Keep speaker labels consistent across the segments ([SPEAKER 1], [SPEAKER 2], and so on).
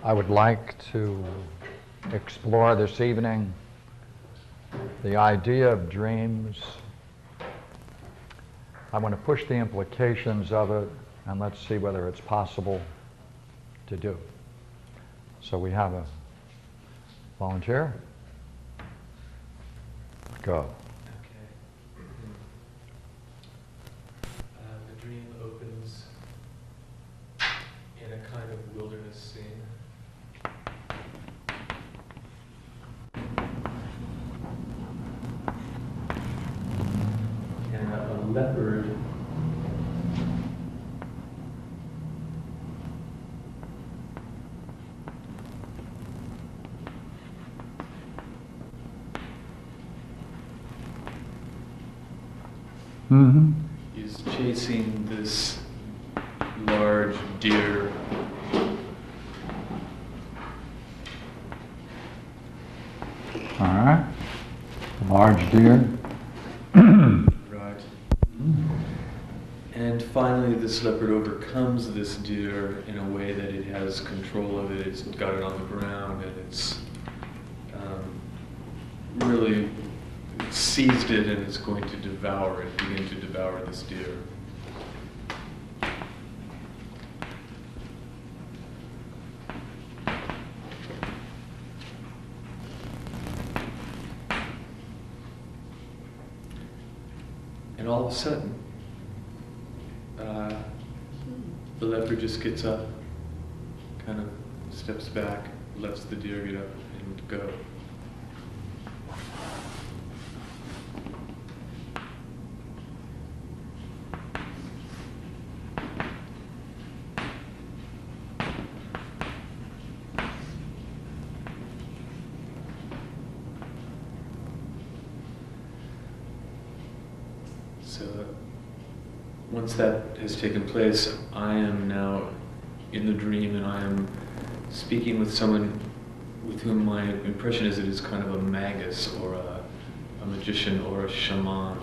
[SPEAKER 1] I would like to explore this evening the idea of dreams. I want to push the implications of it, and let's see whether it's possible to do. So we have a volunteer? Go.
[SPEAKER 2] The dream opens in a kind of wilderness scene. And a leopard is chasing this large deer.
[SPEAKER 1] All right. Large deer.
[SPEAKER 2] Right. And finally this leopard overcomes this deer in a way that it has control of it. It's got it on the ground and it's really seized it, and it's going to devour it, begin to devour this deer. And all of a sudden, the leopard just gets up, kind of steps back, lets the deer get up and go. So once that has taken place, I am now in the dream, and I am speaking with someone with whom my impression is it is kind of a magus or a magician or a shaman.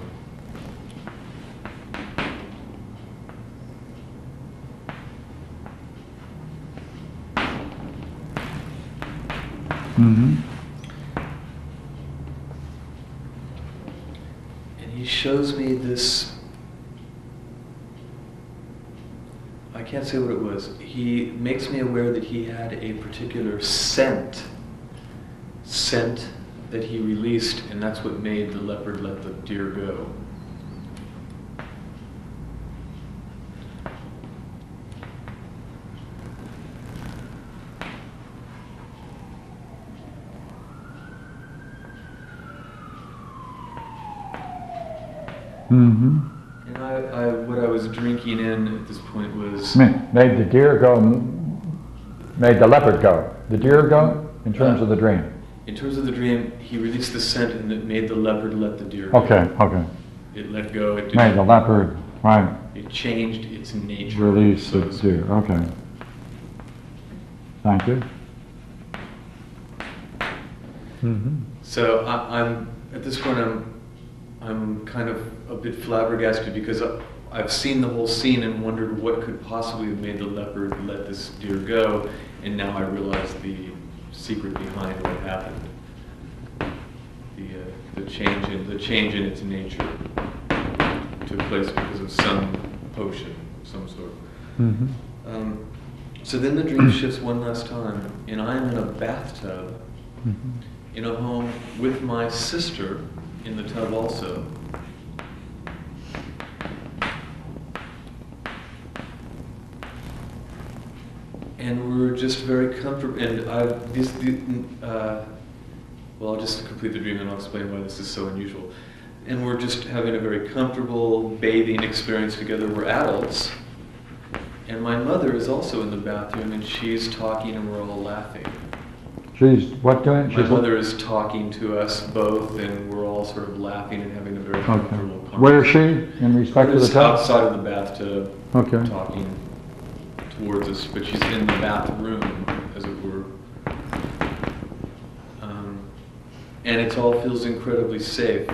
[SPEAKER 2] He shows me this, I can't say what it was. He makes me aware that he had a particular scent that he released, and that's what made the leopard let the deer go. And what I was drinking in at this point was...
[SPEAKER 1] Made the deer go, made the leopard go. The deer go in terms of the dream?
[SPEAKER 2] In terms of the dream, he released the scent and it made the leopard let the deer go.
[SPEAKER 1] Okay.
[SPEAKER 2] It let go. It
[SPEAKER 1] made the leopard, right.
[SPEAKER 2] It changed its nature.
[SPEAKER 1] Release the deer, okay. Thank you.
[SPEAKER 2] So I'm at this point I'm kind of a bit flabbergasted because I've seen the whole scene and wondered what could possibly have made the leopard let this deer go, and now I realize the secret behind what happened. The change in its nature took place because of some potion of some sort. So then the dream shifts one last time, and I'm in a bathtub in a home with my sister in the tub also. And we're just very comfortable, and I'll just complete the dream and I'll explain why this is so unusual. And we're just having a very comfortable bathing experience together. We're adults. And my mother is also in the bathroom, and she's talking and we're all laughing.
[SPEAKER 1] She's what doing?
[SPEAKER 2] My mother is talking to us both, and we're all sort of laughing and having a very comfortable conversation.
[SPEAKER 1] Where is she in respect to the tub?
[SPEAKER 2] Outside of the bathtub, talking towards us, but she's in the bathroom, as it were. And it all feels incredibly safe,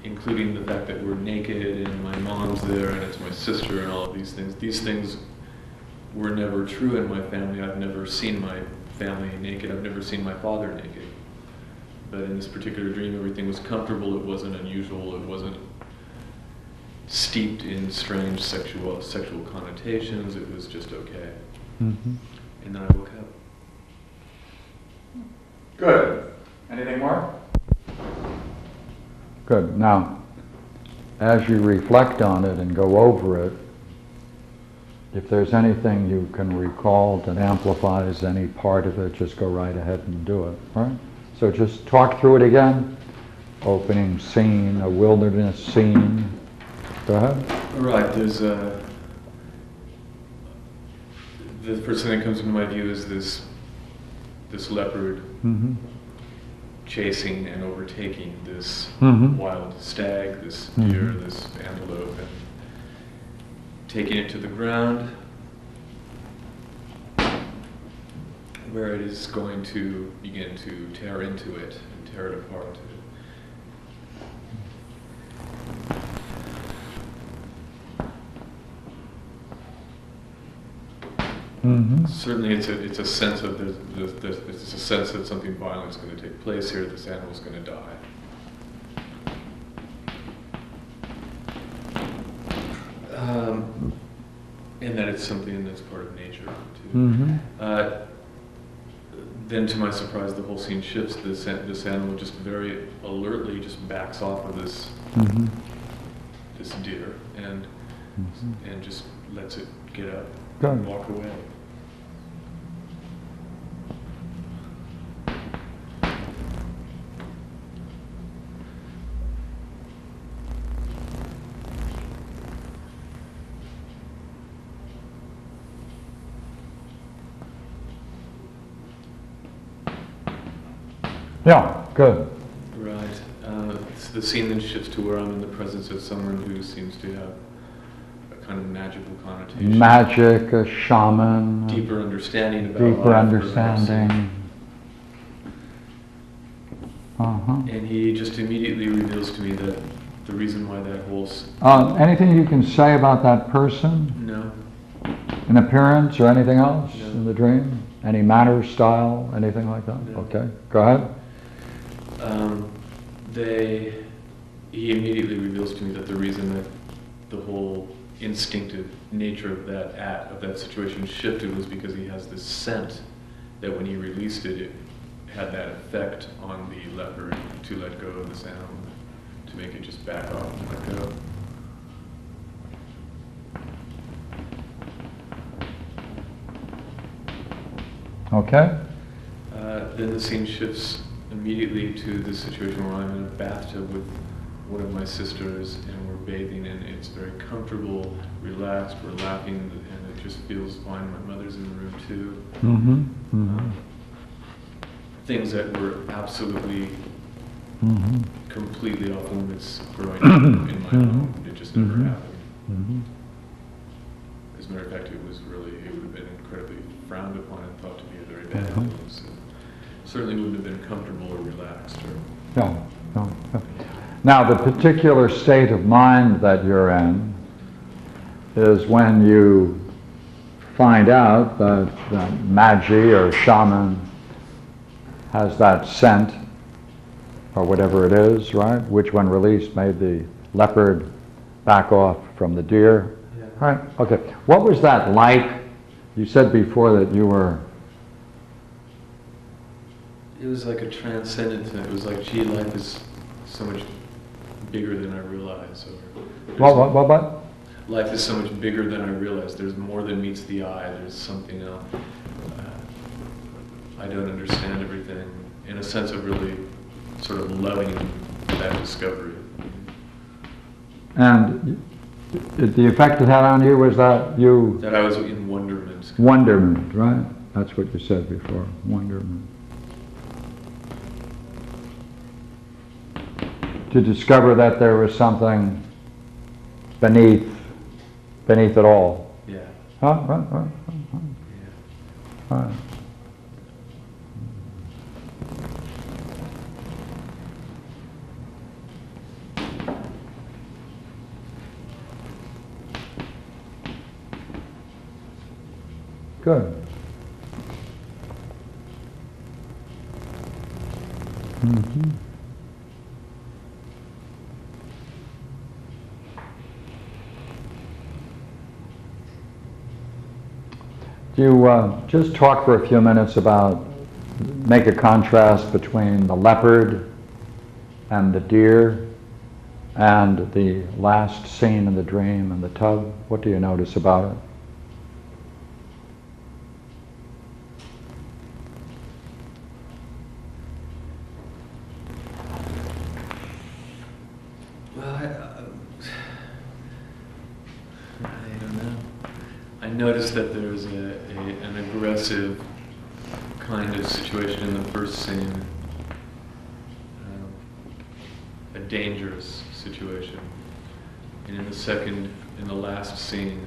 [SPEAKER 2] including the fact that we're naked and my mom's there and it's my sister and all of these things. These things were never true in my family. I've never seen my family naked. I've never seen my father naked. But in this particular dream, everything was comfortable. It wasn't unusual. It wasn't steeped in strange sexual connotations. It was just okay.
[SPEAKER 1] Mm-hmm.
[SPEAKER 2] And then I woke up.
[SPEAKER 1] Good. Anything more? Good. Now, as you reflect on it and go over it, if there's anything you can recall that amplifies any part of it, just go right ahead and do it. All right? So just talk through it again. Opening scene, a wilderness scene. Go ahead.
[SPEAKER 2] All right. There's the first thing that comes into my view is this leopard
[SPEAKER 1] Mm-hmm.
[SPEAKER 2] chasing and overtaking this
[SPEAKER 1] Mm-hmm.
[SPEAKER 2] wild stag, this
[SPEAKER 1] Mm-hmm.
[SPEAKER 2] deer, this antelope, and taking it to the ground, where it is going to begin to tear into it and tear it apart.
[SPEAKER 1] Mm-hmm.
[SPEAKER 2] Certainly, it's a sense of it's a sense that something violent is going to take place here. This animal is going to die. And that it's something that's part of nature too.
[SPEAKER 1] Mm-hmm.
[SPEAKER 2] Then, to my surprise, the whole scene shifts. This animal just very alertly just backs off of this
[SPEAKER 1] Mm-hmm.
[SPEAKER 2] this deer and just lets it get up
[SPEAKER 1] Good.
[SPEAKER 2] and walk away.
[SPEAKER 1] Yeah, good.
[SPEAKER 2] Right. So the scene then shifts to where I'm in the presence of someone who seems to have a kind of magical connotation.
[SPEAKER 1] Magic, a shaman.
[SPEAKER 2] Deeper understanding about
[SPEAKER 1] Deeper
[SPEAKER 2] life,
[SPEAKER 1] understanding. Uh-huh.
[SPEAKER 2] And he just immediately reveals to me that the reason why that whole...
[SPEAKER 1] Anything you can say about that person?
[SPEAKER 2] No.
[SPEAKER 1] In appearance or anything else
[SPEAKER 2] No.
[SPEAKER 1] in the dream? Any manner, style, anything like that?
[SPEAKER 2] No.
[SPEAKER 1] Okay, go ahead.
[SPEAKER 2] He immediately reveals to me that the reason that the whole instinctive nature of that situation shifted was because he has this scent that when he released it, it had that effect on the leopard to let go of this animal, to make it just back off and let go.
[SPEAKER 1] Okay.
[SPEAKER 2] Then the scene shifts immediately to the situation where I'm in a bathtub with one of my sisters and we're bathing and it's very comfortable, relaxed, we're laughing and it just feels fine. My mother's in the room too.
[SPEAKER 1] Mm-hmm. Mm-hmm.
[SPEAKER 2] Things that were absolutely,
[SPEAKER 1] Mm-hmm.
[SPEAKER 2] completely off limits growing up in my home. It just never
[SPEAKER 1] Mhm.
[SPEAKER 2] happened.
[SPEAKER 1] Mm-hmm.
[SPEAKER 2] As a matter of fact, it would have been incredibly frowned upon and thought to be a very bad
[SPEAKER 1] Mhm.
[SPEAKER 2] influence. Certainly wouldn't have been comfortable or relaxed.
[SPEAKER 1] Yeah, yeah, yeah. Now, the particular state of mind that you're in is when you find out that Magi or shaman has that scent, or whatever it is, right? Which, when released, made the leopard back off from the deer.
[SPEAKER 2] Yeah.
[SPEAKER 1] Right, okay. What was that like? You said before that you were...
[SPEAKER 2] It was like a transcendent thing. It was like, gee, life is so much bigger than I realize.
[SPEAKER 1] What?
[SPEAKER 2] Life is so much bigger than I realize. There's more than meets the eye. There's something else. I don't understand everything. In a sense of really sort of loving that discovery.
[SPEAKER 1] And the effect it had on you was that you...
[SPEAKER 2] That I was in wonderment.
[SPEAKER 1] Wonderment, right? That's what you said before, wonderment. To discover that there was something beneath it all.
[SPEAKER 2] Yeah.
[SPEAKER 1] Huh? Right.
[SPEAKER 2] Yeah.
[SPEAKER 1] Right. Good. Mhm. Do you just talk for a few minutes about, make a contrast between the leopard and the deer and the last scene in the dream and the tub? What do you notice about it?
[SPEAKER 2] Well, I don't know. I noticed that there was an aggressive kind of situation in the first scene, a dangerous situation, and in the second, in the last scene,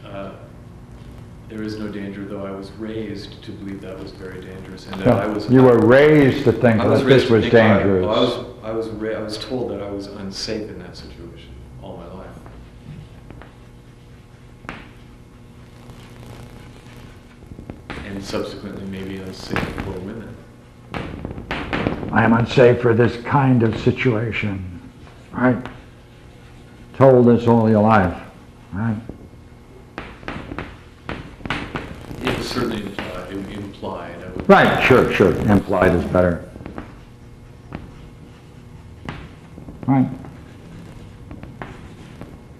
[SPEAKER 2] there is no danger, though I was raised to believe that was very dangerous, and that
[SPEAKER 1] No,
[SPEAKER 2] I was.
[SPEAKER 1] you were raised to think that this was dangerous.
[SPEAKER 2] I was told that I was unsafe in that situation all my life. And subsequently maybe unsafe for women.
[SPEAKER 1] I am unsafe for this kind of situation, right? Told this all your life, right?
[SPEAKER 2] It was certainly implied. I would
[SPEAKER 1] Right, sure. Implied is better. Right.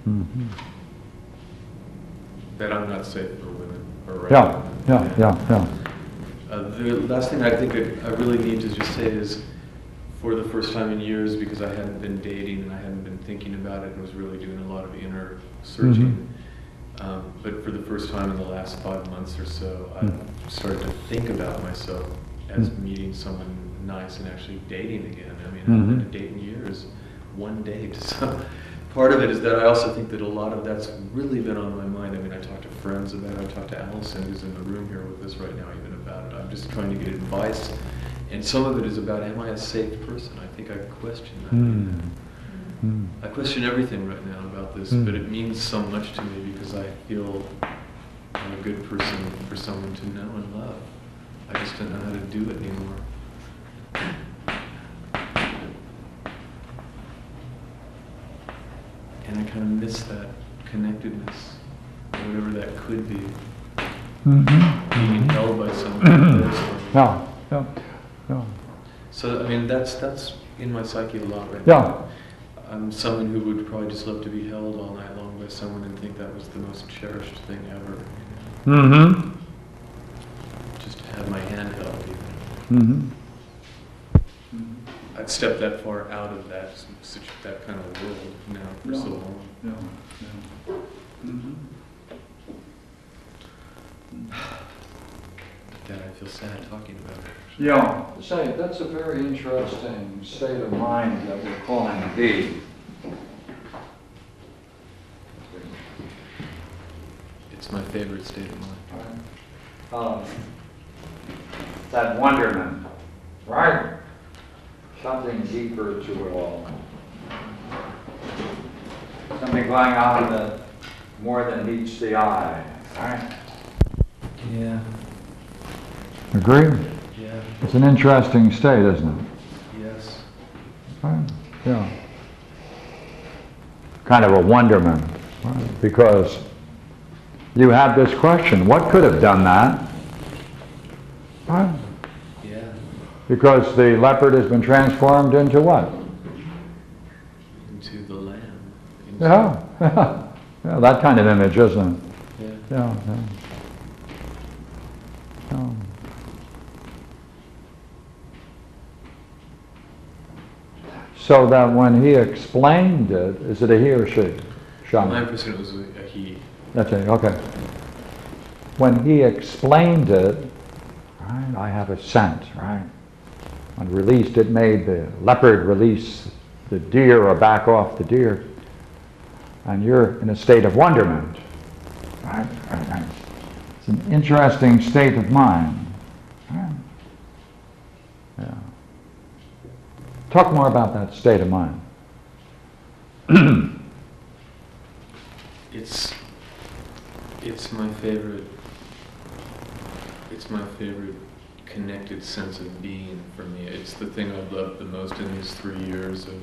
[SPEAKER 1] Mm-hmm.
[SPEAKER 2] that I'm not safe for women. Or
[SPEAKER 1] Yeah.
[SPEAKER 2] The last thing I think I really need to just say is, for the first time in years, because I hadn't been dating and I hadn't been thinking about it and was really doing a lot of inner searching, but for the first time in the last 5 months or so, I've started to think about myself as meeting someone nice and actually dating again. I mean, I haven't been a date in years, one date. So part of it is that I also think that a lot of that's really been on my mind. I mean, I talk to friends about it. I talk to Allison, who's in the room here with us right now, even about it. I'm just trying to get advice. And some of it is about, am I a safe person? I think I question that. I question everything right now about this, but it means so much to me because I feel I'm a good person for someone to know and love. I just don't know how to do it anymore. And I kind of miss that connectedness, or whatever that could be. Being held by someone.
[SPEAKER 1] Yeah.
[SPEAKER 2] So, I mean, that's in my psyche a lot right
[SPEAKER 1] Yeah.
[SPEAKER 2] now. I'm someone who would probably just love to be held all night long by someone and think that was the most cherished thing ever. Just to have my hand held. I've stepped that far out of that kind of world now for so long. Dad, I feel sad talking about it.
[SPEAKER 1] Yeah. Say, that's a very interesting state of mind that we're calling B.
[SPEAKER 2] It's my favorite state of mind.
[SPEAKER 1] That wonderment, right? Something deeper to it all. Something going on that more than meets the eye, right?
[SPEAKER 2] Yeah.
[SPEAKER 1] Agree?
[SPEAKER 2] Yeah.
[SPEAKER 1] It's an interesting state, isn't it?
[SPEAKER 2] Yes.
[SPEAKER 1] Right? Yeah. Kind of a wonderment, right? Because you have this question, what could have done that? Right?
[SPEAKER 2] Yeah.
[SPEAKER 1] Because the leopard has been transformed into what?
[SPEAKER 2] Into the lamb.
[SPEAKER 1] Yeah, that kind of image, isn't it?
[SPEAKER 2] Yeah.
[SPEAKER 1] Yeah. So that when he explained it, is it a he or she? Shaman?
[SPEAKER 2] My impression it was a he.
[SPEAKER 1] That's it, okay. When he explained it, right, I have a sense, right? When released, it made the leopard release the deer or back off the deer. And you're in a state of wonderment, right? It's an interesting state of mind. Right? Yeah. Talk more about that state of mind.
[SPEAKER 2] It's my favorite It's my favorite connected sense of being for me. It's the thing I've loved the most in these 3 years of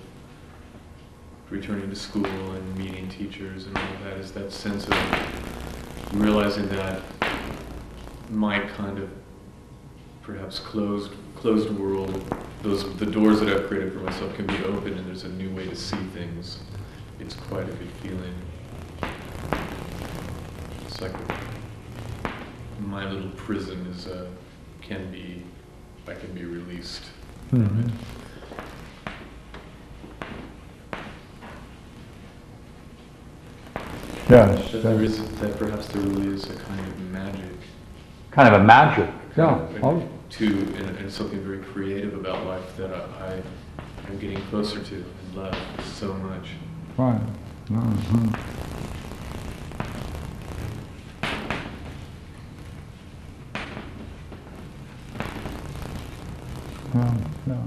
[SPEAKER 2] returning to school and meeting teachers and all of that, is that sense of realizing that my kind of perhaps closed world, the doors that I've created for myself can be open and there's a new way to see things. It's quite a good feeling. It's like my little prison is I can be released from it.
[SPEAKER 1] Yes.
[SPEAKER 2] That perhaps there really is a kind of magic.
[SPEAKER 1] Kind of a magic. Yeah.
[SPEAKER 2] And something very creative about life that I am getting closer to and love so much.
[SPEAKER 1] Right. Mm-hmm. Yeah.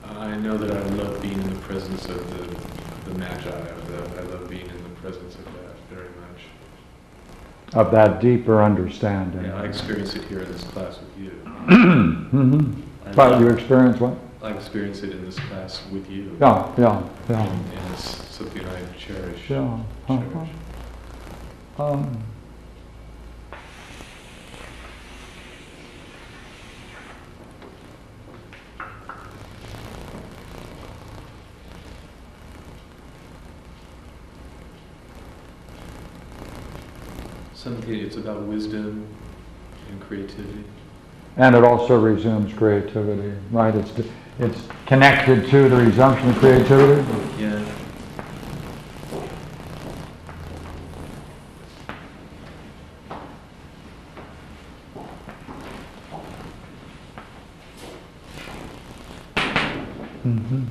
[SPEAKER 2] I know that I love being in the presence of the magi. I love being in the presence of that very much.
[SPEAKER 1] Of that deeper understanding.
[SPEAKER 2] Yeah, I experience it here in this class with you.
[SPEAKER 1] Mm-hmm. But you experience what?
[SPEAKER 2] I experience it in this class with you.
[SPEAKER 1] Yeah.
[SPEAKER 2] And it's something I cherish.
[SPEAKER 1] Yeah.
[SPEAKER 2] Something, it's about wisdom and creativity.
[SPEAKER 1] And it also resumes creativity, right? It's connected to the resumption of creativity.
[SPEAKER 2] Yeah.
[SPEAKER 1] Mm-hmm.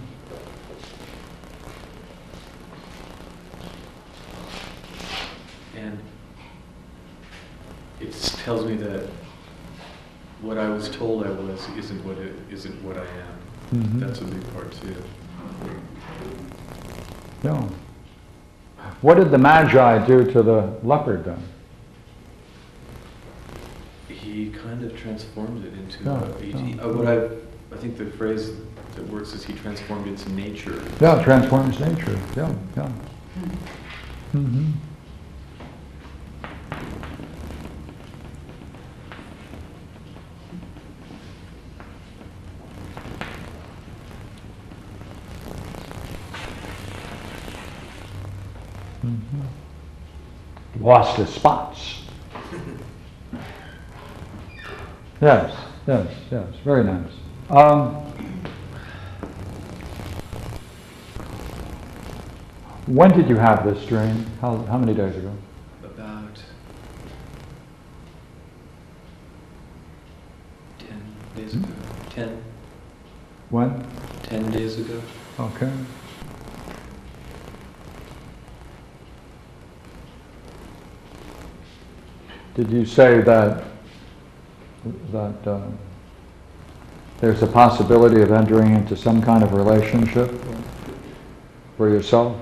[SPEAKER 2] And it tells me that what I was told I was isn't what I am.
[SPEAKER 1] Mm-hmm.
[SPEAKER 2] That's a big part too.
[SPEAKER 1] Yeah. What did the Magi do to the leopard then?
[SPEAKER 2] He kind of transformed it into I think the phrase that works is he transformed its nature.
[SPEAKER 1] Yeah, transforms nature. Yeah. Mm-hmm. Lost his spots. Yes, very nice. When did you have this dream? How many days ago?
[SPEAKER 2] About 10 days ago. 10.
[SPEAKER 1] When?
[SPEAKER 2] 10 days ago.
[SPEAKER 1] Okay. Did you say that there's a possibility of entering into some kind of relationship for yourself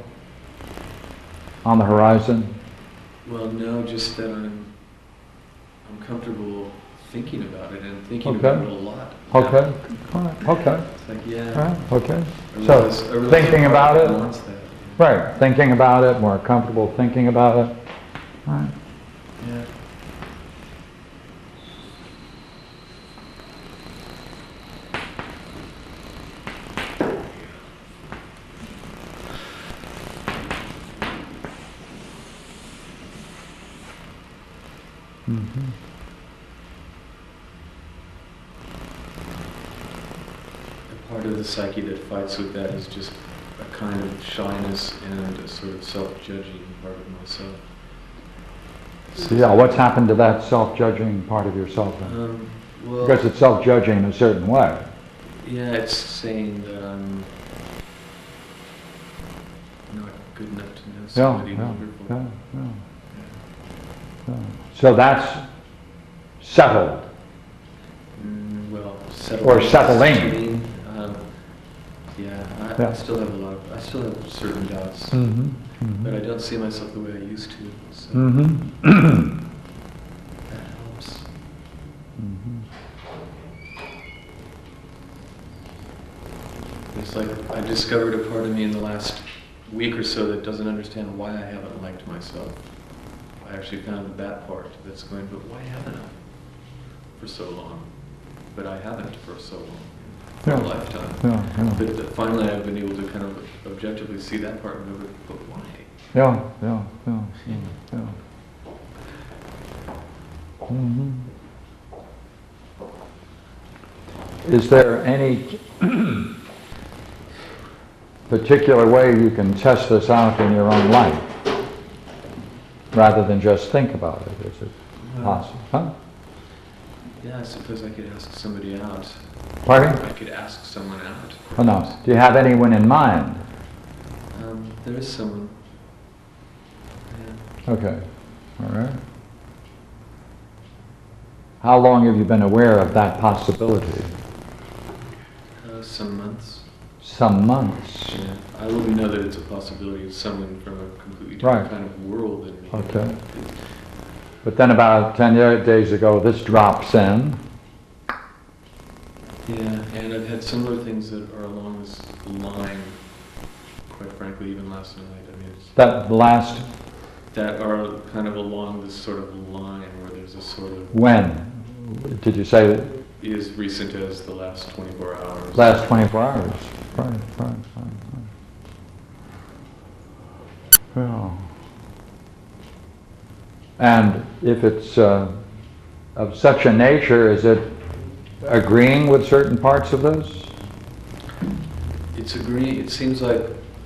[SPEAKER 1] on the horizon?
[SPEAKER 2] Well, no, just that I'm comfortable thinking about it and thinking about it a lot.
[SPEAKER 1] Okay. All right. Okay.
[SPEAKER 2] It's like, yeah.
[SPEAKER 1] All right. Okay.
[SPEAKER 2] I
[SPEAKER 1] So
[SPEAKER 2] realize
[SPEAKER 1] thinking about it.
[SPEAKER 2] wants that.
[SPEAKER 1] Right. Thinking about it. More comfortable thinking about it. All right.
[SPEAKER 2] Yeah.
[SPEAKER 1] Mm-hmm.
[SPEAKER 2] A part of the psyche that fights with that is just a kind of shyness and a sort of self-judging part of myself.
[SPEAKER 1] So yeah, what's happened to that self-judging part of yourself then?
[SPEAKER 2] Well,
[SPEAKER 1] Because it's self-judging in a certain way.
[SPEAKER 2] yeah, it's saying that I'm not good enough to know somebody wonderful.
[SPEAKER 1] Yeah. So that's settled.
[SPEAKER 2] Well, settling.
[SPEAKER 1] Or settling.
[SPEAKER 2] Yeah,
[SPEAKER 1] Yeah.
[SPEAKER 2] I still have I still have certain doubts, but I don't see myself the way I used to, so that helps. It's like I discovered a part of me in the last week or so that doesn't understand why I haven't liked myself. I actually found that part that's going, but why haven't I for so long? But I haven't for so long, for a lifetime.
[SPEAKER 1] Yeah.
[SPEAKER 2] But finally I've been able to kind of objectively see that part and go, but why?
[SPEAKER 1] Yeah. Is there any particular way you can test this out in your own life, rather than just think about it? Is it possible? Huh?
[SPEAKER 2] Yeah, I suppose I could ask somebody out.
[SPEAKER 1] Pardon?
[SPEAKER 2] I could ask someone out.
[SPEAKER 1] Oh, no. Do you have anyone in mind?
[SPEAKER 2] There is someone. Yeah.
[SPEAKER 1] Okay. All right. How long have you been aware of that possibility?
[SPEAKER 2] Some months.
[SPEAKER 1] Some months.
[SPEAKER 2] Yeah. I only know that it's a possibility of someone from a completely different
[SPEAKER 1] Right.
[SPEAKER 2] kind of world than me.
[SPEAKER 1] Okay. But then about 10 days ago, this drops in.
[SPEAKER 2] Yeah, and I've had similar things that are along this line, quite frankly, even last night. I mean,
[SPEAKER 1] That
[SPEAKER 2] are kind of along this sort of line where there's a sort of,
[SPEAKER 1] when? Did you say that?
[SPEAKER 2] as recent as the last 24 hours.
[SPEAKER 1] Last 24 hours. Right. Yeah. And if it's of such a nature, is it agreeing with certain parts of this?
[SPEAKER 2] It's agreeing. It seems like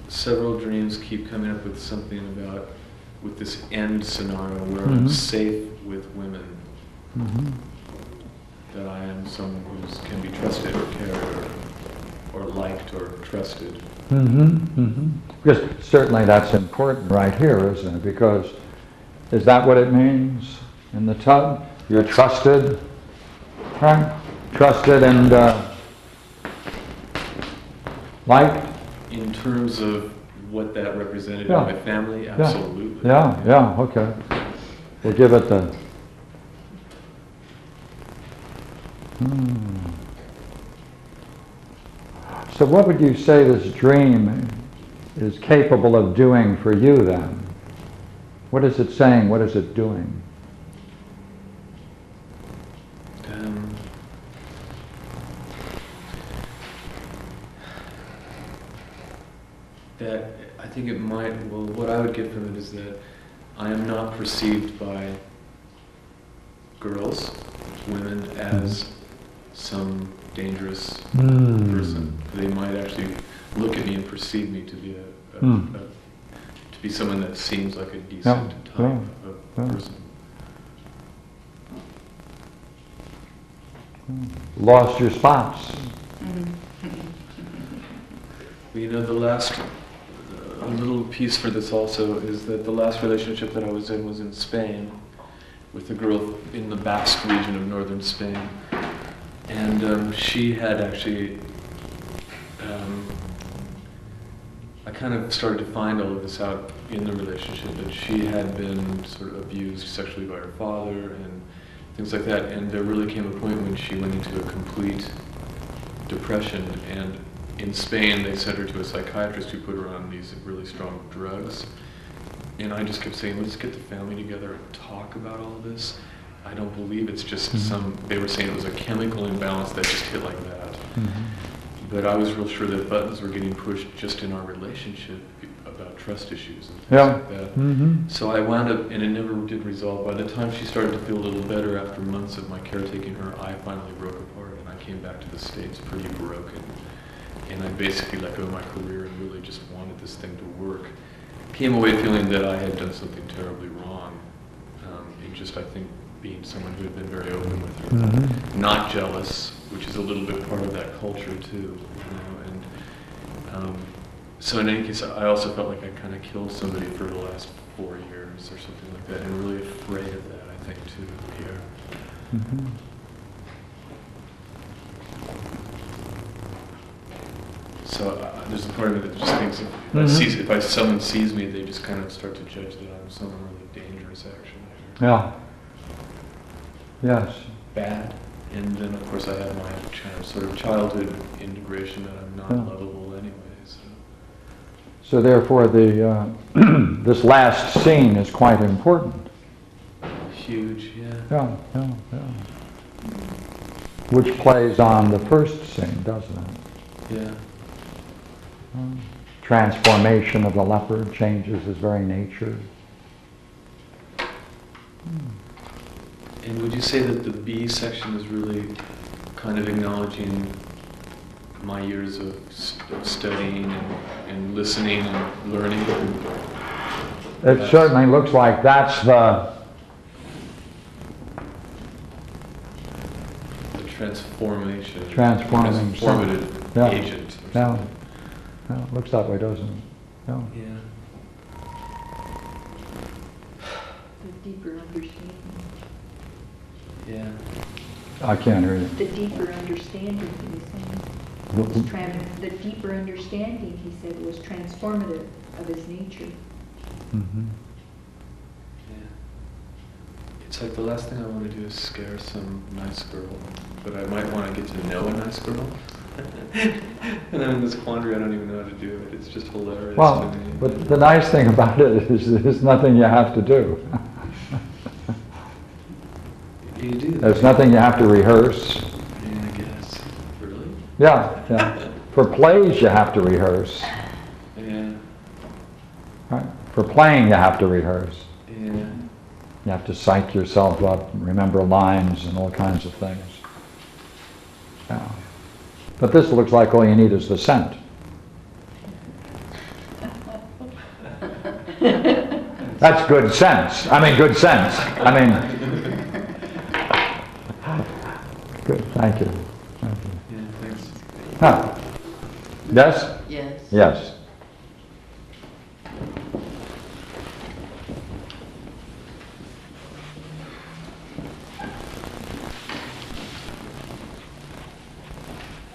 [SPEAKER 2] several dreams keep coming up with something about, with this end scenario where I'm safe with women. That I am someone who can be trusted or cared or liked or trusted.
[SPEAKER 1] Because certainly that's important right here, isn't it? Because is that what it means in the tub? You're trusted, right? Trusted and liked?
[SPEAKER 2] In terms of what that represented
[SPEAKER 1] Yeah.
[SPEAKER 2] in my family, absolutely.
[SPEAKER 1] Yeah, okay. We'll give it the... So what would you say this dream is capable of doing for you then? What is it saying? What is it doing?
[SPEAKER 2] That I think it might, well, what I would get from it is that I am not perceived by girls, women, as some dangerous person. They might actually look at me and perceive me to be to be someone that seems like a decent type of person.
[SPEAKER 1] Lost your spots.
[SPEAKER 2] You know, the last a little piece for this also is that the last relationship that I was in Spain with a girl in the Basque region of northern Spain. And she had actually, I kind of started to find all of this out in the relationship, that she had been sort of abused sexually by her father and things like that. And there really came a point when she went into a complete depression, and in Spain they sent her to a psychiatrist who put her on these really strong drugs. And I just kept saying, let's get the family together and talk about all of this. I don't believe it's just they were saying it was a chemical imbalance that just hit like that. But I was real sure that buttons were getting pushed just in our relationship about trust issues and things like that. So I wound up, and it never did resolve. By the time she started to feel a little better after months of my caretaking her, I finally broke apart and I came back to the States pretty broken. And I basically let go of my career and really just wanted this thing to work. Came away feeling that I had done something terribly wrong. And just, I think, being someone who had been very open with her. Not jealous, which is a little bit part of that culture too, you know. And so in any case, I also felt like I kind of killed somebody for the last 4 years or something like that, and really afraid of that, I think, too, here. So there's a part of me that just thinks if someone sees me, they just kind of start to judge that I'm someone really dangerous, actually.
[SPEAKER 1] Yeah. Yes.
[SPEAKER 2] Bad. And then, of course, I have my kind of sort of childhood integration that I'm not lovable anyway.
[SPEAKER 1] So therefore, the this last scene is quite important.
[SPEAKER 2] Huge, yeah.
[SPEAKER 1] Yeah, yeah, yeah. Which plays on the first scene, doesn't it?
[SPEAKER 2] Yeah.
[SPEAKER 1] Transformation of the leopard changes his very nature.
[SPEAKER 2] And would you say that the B section is really kind of acknowledging my years of studying and listening and learning?
[SPEAKER 1] It certainly looks like that's the
[SPEAKER 2] transformative
[SPEAKER 1] yeah.
[SPEAKER 2] agent.
[SPEAKER 1] Yeah. Yeah, it looks that way, doesn't it? Yeah.
[SPEAKER 2] Yeah.
[SPEAKER 3] The deeper understanding.
[SPEAKER 2] Yeah.
[SPEAKER 1] I can't hear you.
[SPEAKER 3] The deeper understanding, he was saying. The deeper understanding, he said, was transformative of his nature.
[SPEAKER 1] Mm-hmm.
[SPEAKER 2] Yeah. It's like the last thing I want to do is scare some nice girl, but I might want to get to know a nice girl. And I'm in this quandary, I don't even know how to do it. It's just hilarious
[SPEAKER 1] Well,
[SPEAKER 2] to me.
[SPEAKER 1] but the nice thing about it is there's nothing you have to do.
[SPEAKER 2] You do that.
[SPEAKER 1] There's nothing you have to rehearse.
[SPEAKER 2] Yeah, I guess. Really?
[SPEAKER 1] Yeah, yeah. For plays you have to rehearse.
[SPEAKER 2] Yeah.
[SPEAKER 1] Right? For playing you have to rehearse.
[SPEAKER 2] Yeah.
[SPEAKER 1] You have to psych yourself up, remember lines and all kinds of things. Yeah. But this looks like all you need is the scent. That's good sense. I mean, good sense. I mean, good. Thank you. Thank you.
[SPEAKER 2] Yeah, thanks.
[SPEAKER 1] Huh. Yes?
[SPEAKER 3] Yes.
[SPEAKER 1] Yes.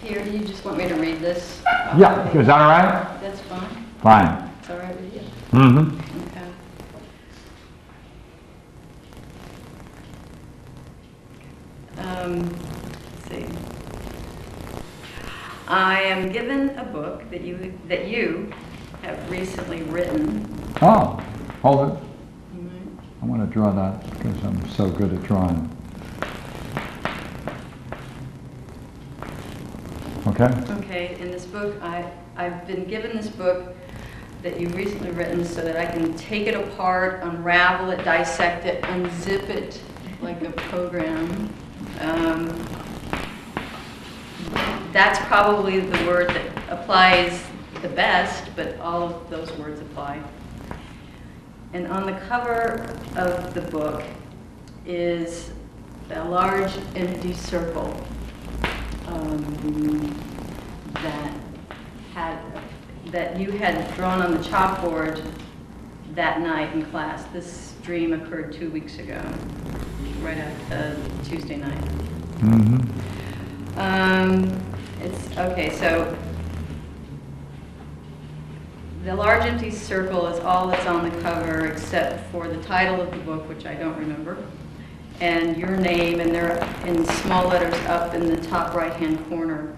[SPEAKER 3] Here, do you just want me to read this?
[SPEAKER 1] Yeah. Is that all right?
[SPEAKER 3] That's fine.
[SPEAKER 1] Fine.
[SPEAKER 3] It's all right with you?
[SPEAKER 1] Mm-hmm.
[SPEAKER 3] Okay. Let's see. I am given a book that you have recently written.
[SPEAKER 1] Oh, hold it.
[SPEAKER 3] Mhm.
[SPEAKER 1] I want to draw that because I'm so good at drawing. Okay?
[SPEAKER 3] Okay, in this book, I've been given this book that you've recently written so that I can take it apart, unravel it, dissect it, unzip it like a program. That's probably the word that applies the best, but all of those words apply. And on the cover of the book is a large empty circle that you had drawn on the chalkboard that night in class. This dream occurred 2 weeks ago, right at Tuesday night.
[SPEAKER 1] Mm-hmm.
[SPEAKER 3] It's okay. So the large empty circle is all that's on the cover, except for the title of the book, which I don't remember, and your name, and they're in small letters up in the top right-hand corner.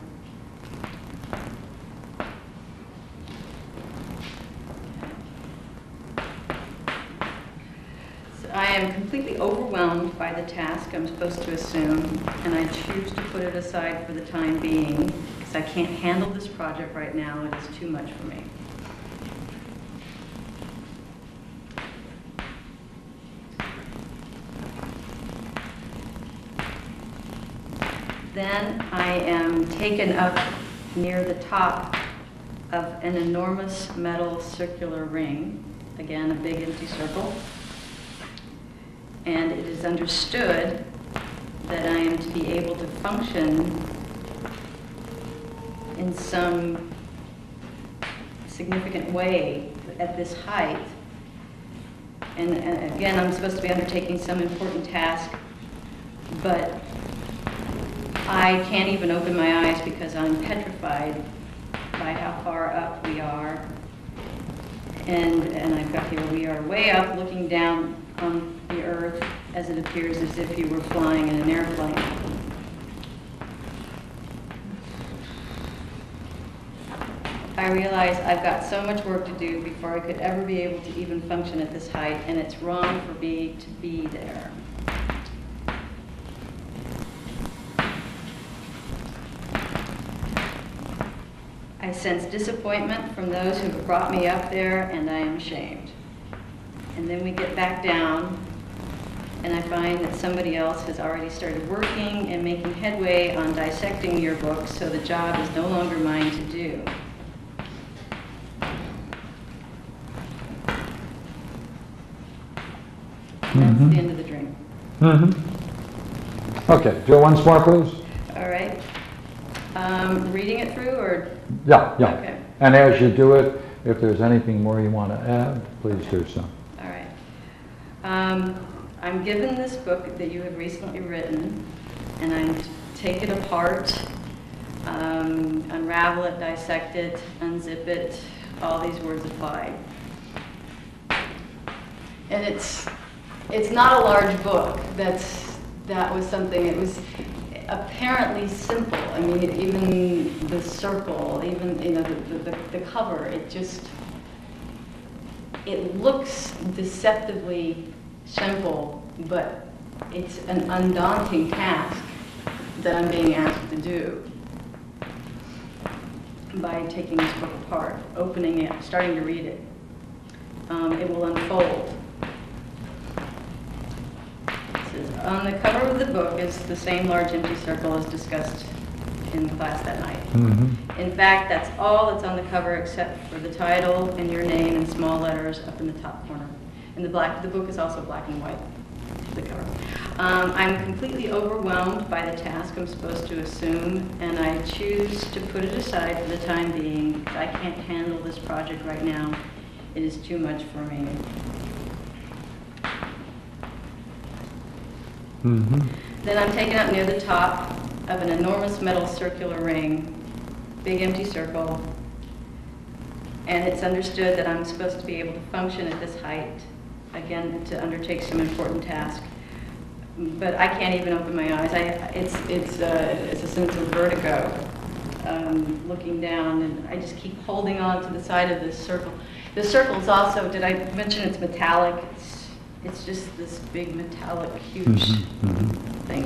[SPEAKER 3] I am completely overwhelmed by the task I'm supposed to assume, and I choose to put it aside for the time being, because I can't handle this project right now. It is too much for me. Then I am taken up near the top of an enormous metal circular ring, again a big empty circle. And it is understood that I am to be able to function in some significant way at this height. And again, I'm supposed to be undertaking some important task, but I can't even open my eyes because I'm petrified by how far up we are. And I've got here, we are way up looking down on the earth as it appears as if you were flying in an airplane. I realize I've got so much work to do before I could ever be able to even function at this height, and it's wrong for me to be there. I sense disappointment from those who have brought me up there, and I am ashamed. And then we get back down, and I find that somebody else has already started working and making headway on dissecting your book, so the job is no longer mine to do. That's the end of the dream.
[SPEAKER 1] Okay, do it once more, please.
[SPEAKER 3] All right. Reading it through, or?
[SPEAKER 1] Yeah.
[SPEAKER 3] Okay.
[SPEAKER 1] And as you do it, if there's anything more you want to add, please do so.
[SPEAKER 3] All right. I'm given this book that you have recently written, and I take it apart, unravel it, dissect it, unzip it, all these words apply. And it's not a large book. That was something, it was apparently simple. I mean, even the circle, even, the cover, it looks deceptively simple, but it's an undaunting task that I'm being asked to do by taking this book apart, opening it, starting to read it. It will unfold. On the cover of the book is the same large empty circle as discussed in class that night. In fact, that's all that's on the cover except for the title and your name in small letters up in the top corner. And the book is also black and white, the cover. I'm completely overwhelmed by the task I'm supposed to assume, and I choose to put it aside for the time being because I can't handle this project right now. It is too much for me. Then I'm taken up near the top of an enormous metal circular ring, big empty circle, and it's understood that I'm supposed to be able to function at this height, again, to undertake some important task. But I can't even open my eyes. It's a sense of vertigo, looking down, and I just keep holding on to the side of this circle. The circle is also, did I mention it's metallic? It's just this big metallic, huge thing.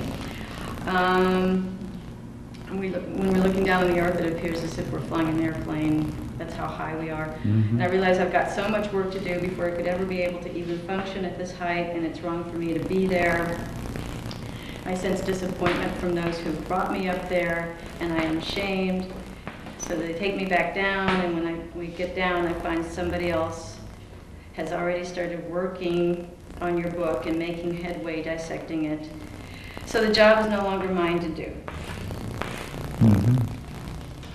[SPEAKER 3] When we're looking down on the earth, it appears as if we're flying an airplane. That's how high we are. And I realize I've got so much work to do before I could ever be able to even function at this height, and it's wrong for me to be there. I sense disappointment from those who brought me up there, and I am ashamed. So they take me back down, and when we get down, I find somebody else has already started working on your book and making headway dissecting it. So the job is no longer mine to do.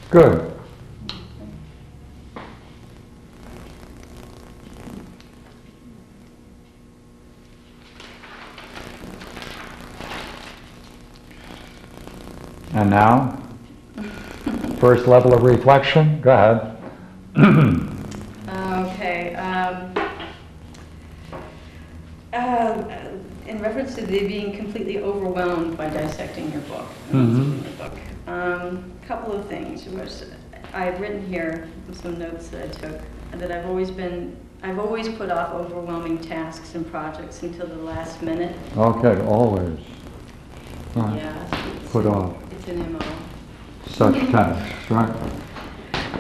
[SPEAKER 1] Good. And now, first level of reflection. Go ahead.
[SPEAKER 3] Okay. In reference to being completely overwhelmed by dissecting your book, couple of things. I've written here some notes that I took that I've always put off overwhelming tasks and projects until the last minute.
[SPEAKER 1] Okay, always. Right.
[SPEAKER 3] Yeah,
[SPEAKER 1] Put off
[SPEAKER 3] it's an MO.
[SPEAKER 1] such tasks, right?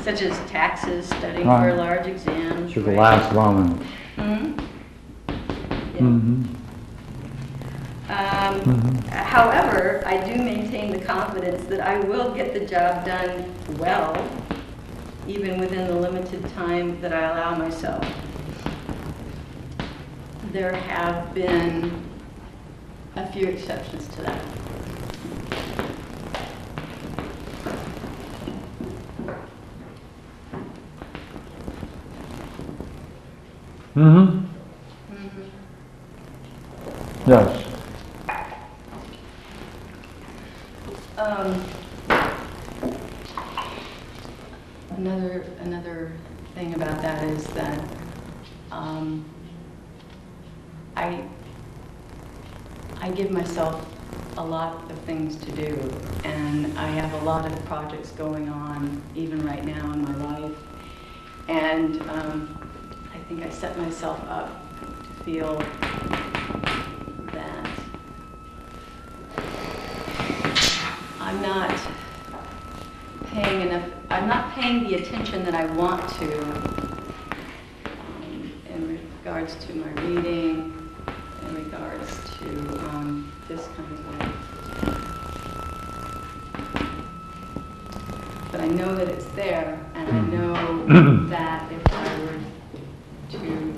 [SPEAKER 3] Such as taxes, studying
[SPEAKER 1] Right.
[SPEAKER 3] for a large exam.
[SPEAKER 1] To the last moment.
[SPEAKER 3] However, I do maintain the confidence that I will get the job done well, even within the limited time that I allow myself. There have been a few exceptions to that.
[SPEAKER 1] Yes.
[SPEAKER 3] Another thing about that is that I give myself a lot of things to do, and I have a lot of projects going on even right now in my life, and I think I set myself up to feel that I'm not paying the attention that I want to in regards to my reading, in regards to this kind of way. But I know that it's there, and I know that if I were to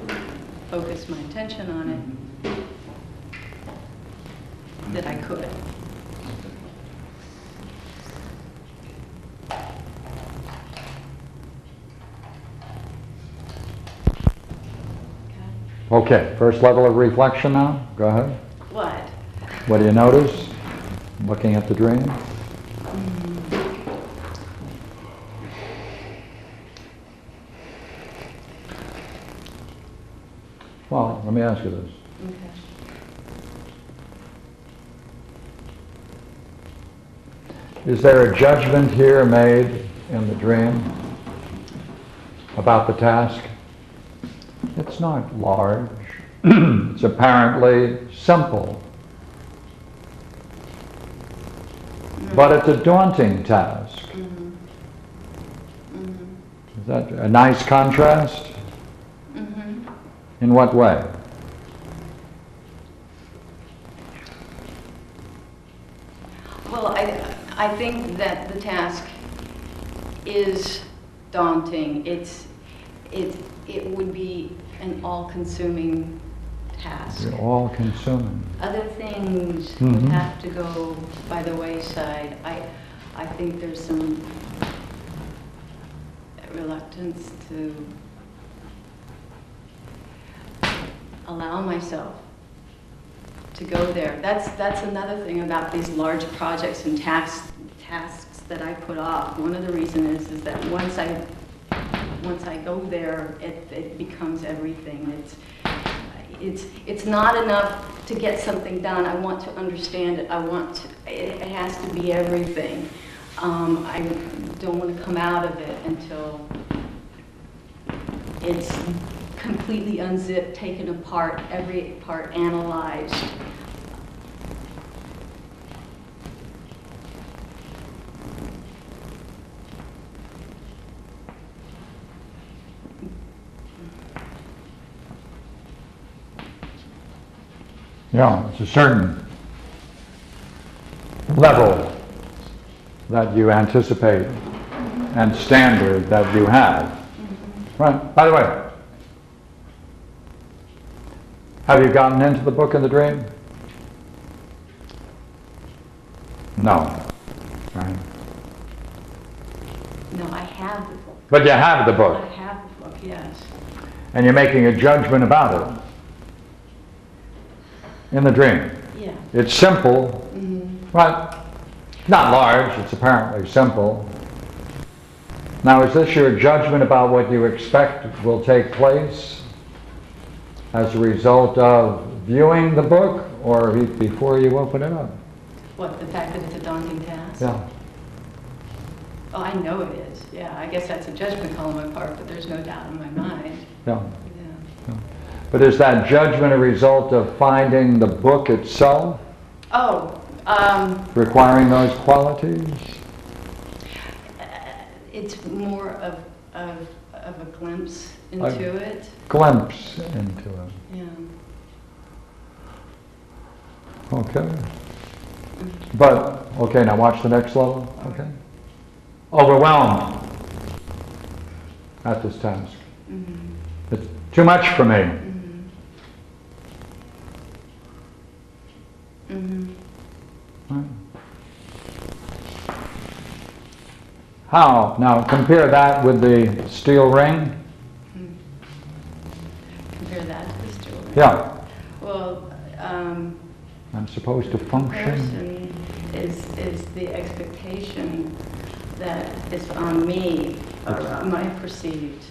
[SPEAKER 3] focus my attention on it, that I could.
[SPEAKER 1] Okay, first level of reflection now. Go ahead.
[SPEAKER 3] What?
[SPEAKER 1] What do you notice looking at the dream? Well, let me ask you this.
[SPEAKER 3] Okay.
[SPEAKER 1] Is there a judgment here made in the dream about the task? It's not large. It's apparently simple. But it's a daunting task.
[SPEAKER 3] Mm-hmm. Mm-hmm.
[SPEAKER 1] Is that a nice contrast?
[SPEAKER 3] Mm-hmm.
[SPEAKER 1] In what way?
[SPEAKER 3] Well, I think that the task is daunting. It would be an all-consuming task.
[SPEAKER 1] You're all consuming.
[SPEAKER 3] Other things
[SPEAKER 1] Mhm.
[SPEAKER 3] would have to go by the wayside. I think there's some reluctance to allow myself to go there. That's another thing about these large projects and tasks that I put off. One of the reasons is that once I go there, it becomes everything. It's not enough to get something done. I want to understand it. It has to be everything. I don't want to come out of it until it's completely unzipped, taken apart, every part analyzed.
[SPEAKER 1] Yeah, it's a certain level that you anticipate and standard that you have. Right, by the way, have you gotten into the book in the dream? No. Right.
[SPEAKER 3] No, I have the book.
[SPEAKER 1] But you have the book,
[SPEAKER 3] I have the book, yes.
[SPEAKER 1] and you're making a judgment about it in the dream.
[SPEAKER 3] Yeah.
[SPEAKER 1] It's simple, right? Not large, it's apparently simple. Now, is this your judgment about what you expect will take place as a result of viewing the book, or before you open it up?
[SPEAKER 3] What, the fact that it's a daunting task?
[SPEAKER 1] Yeah.
[SPEAKER 3] Oh, I know it is. Yeah, I guess that's a judgment call on my part, but there's no doubt in my mind.
[SPEAKER 1] Yeah.
[SPEAKER 3] Yeah.
[SPEAKER 1] But is that judgment a result of finding the book itself
[SPEAKER 3] Oh,
[SPEAKER 1] requiring those qualities?
[SPEAKER 3] it's more of a glimpse into it.
[SPEAKER 1] Glimpse into it.
[SPEAKER 3] Yeah.
[SPEAKER 1] Okay. But, okay, now watch the next level. Okay. Overwhelmed at this task.
[SPEAKER 3] Mm-hmm.
[SPEAKER 1] It's too much for me.
[SPEAKER 3] Mm-hmm. Mm-hmm.
[SPEAKER 1] Right. How? Now compare that with the steel ring.
[SPEAKER 3] Compare that to the steel ring.
[SPEAKER 1] Yeah.
[SPEAKER 3] Well,
[SPEAKER 1] I'm supposed to function.
[SPEAKER 3] comparison is the expectation that is on me, or my perceived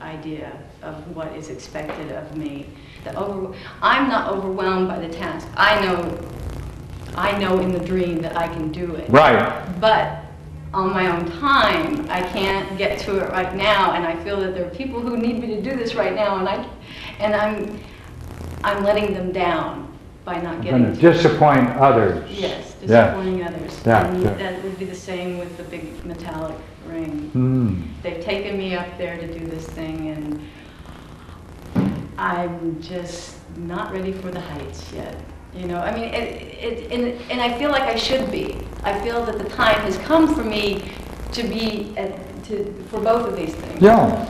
[SPEAKER 3] idea of what is expected of me. I'm not overwhelmed by the task. I know in the dream that I can do it.
[SPEAKER 1] Right.
[SPEAKER 3] But on my own time, I can't get to it right now, and I feel that there are people who need me to do this right now, and I'm letting them down by not getting
[SPEAKER 1] Going
[SPEAKER 3] to
[SPEAKER 1] to disappoint others.
[SPEAKER 3] Yes,
[SPEAKER 1] Yeah.
[SPEAKER 3] disappointing others.
[SPEAKER 1] Yeah,
[SPEAKER 3] And
[SPEAKER 1] yeah.
[SPEAKER 3] that would be the same with the big metallic ring.
[SPEAKER 1] Mm.
[SPEAKER 3] They've taken me up there to do this thing, and I'm just not ready for the heights yet. You know, I mean, and I feel like I should be. I feel that the time has come for me to be for both of these things.
[SPEAKER 1] Yeah.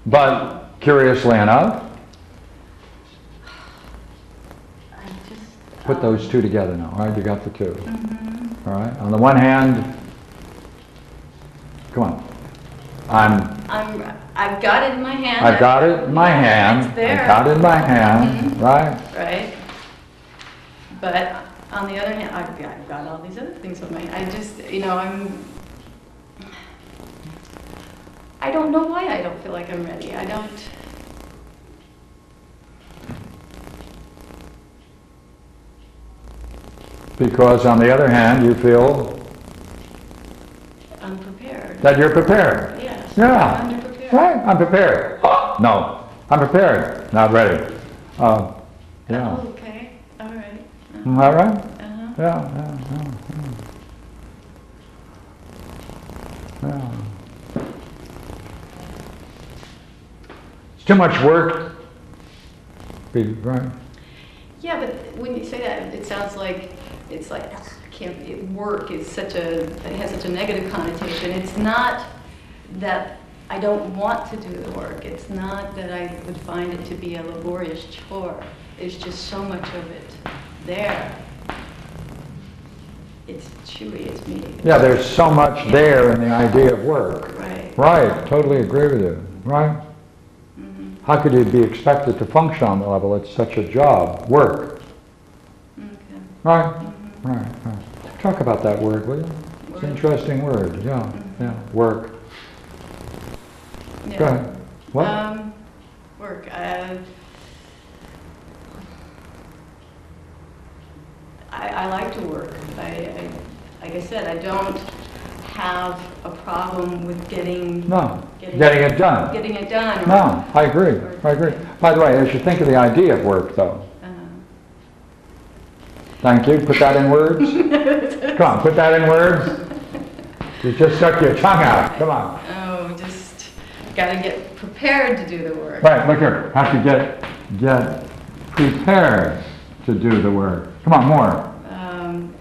[SPEAKER 1] But curiously enough,
[SPEAKER 3] I just
[SPEAKER 1] put those two together now, all right? You got the two.
[SPEAKER 3] Mhm.
[SPEAKER 1] All right? On the one hand, come on.
[SPEAKER 3] I've got it in my hand.
[SPEAKER 1] I've got it in my hand.
[SPEAKER 3] It's there.
[SPEAKER 1] I've got it in my hand,
[SPEAKER 3] Mhm.
[SPEAKER 1] right?
[SPEAKER 3] Right. But on the other hand, I've got all these other things on my. I just, you know, I don't know why I don't feel like I'm ready. I don't.
[SPEAKER 1] Because on the other hand, you feel
[SPEAKER 3] I'm prepared.
[SPEAKER 1] that you're prepared.
[SPEAKER 3] Yes.
[SPEAKER 1] Yeah.
[SPEAKER 3] I'm underprepared.
[SPEAKER 1] Right? I'm prepared. No, I'm prepared. Not ready. Yeah.
[SPEAKER 3] Oh, okay. All right.
[SPEAKER 1] Am I right?
[SPEAKER 3] Uh-huh.
[SPEAKER 1] Yeah. Yeah. It's too much work. Right?
[SPEAKER 3] Yeah, but when you say that, it sounds like it's like work is it has such a negative connotation. It's not that I don't want to do the work. It's not that I would find it to be a laborious chore. There's just so much of it there. It's chewy, it's meaty.
[SPEAKER 1] Yeah, there's so much there in the idea of work.
[SPEAKER 3] Right.
[SPEAKER 1] Right, totally agree with you. Right?
[SPEAKER 3] Mm-hmm.
[SPEAKER 1] How could you be expected to function on the level? It's such a job, work.
[SPEAKER 3] Okay.
[SPEAKER 1] Right?
[SPEAKER 3] Mm-hmm.
[SPEAKER 1] Right. Talk about that word, will you? It's
[SPEAKER 3] Work.
[SPEAKER 1] an interesting word. Yeah,
[SPEAKER 3] Mhm.
[SPEAKER 1] yeah. Work.
[SPEAKER 3] Yeah.
[SPEAKER 1] Go ahead. What?
[SPEAKER 3] Work. I like to work. Like I said, I don't have a problem with getting
[SPEAKER 1] No. Getting it done.
[SPEAKER 3] Getting it done. or-
[SPEAKER 1] No, I agree. I agree. By the way, as you think of the idea of work, though, thank you. Put that in words. Come on, put that in words. You just stuck your tongue out. Come on.
[SPEAKER 3] Oh, just got to get prepared to do the work.
[SPEAKER 1] Right, look here. Have to get prepared to do the work. Come on, more.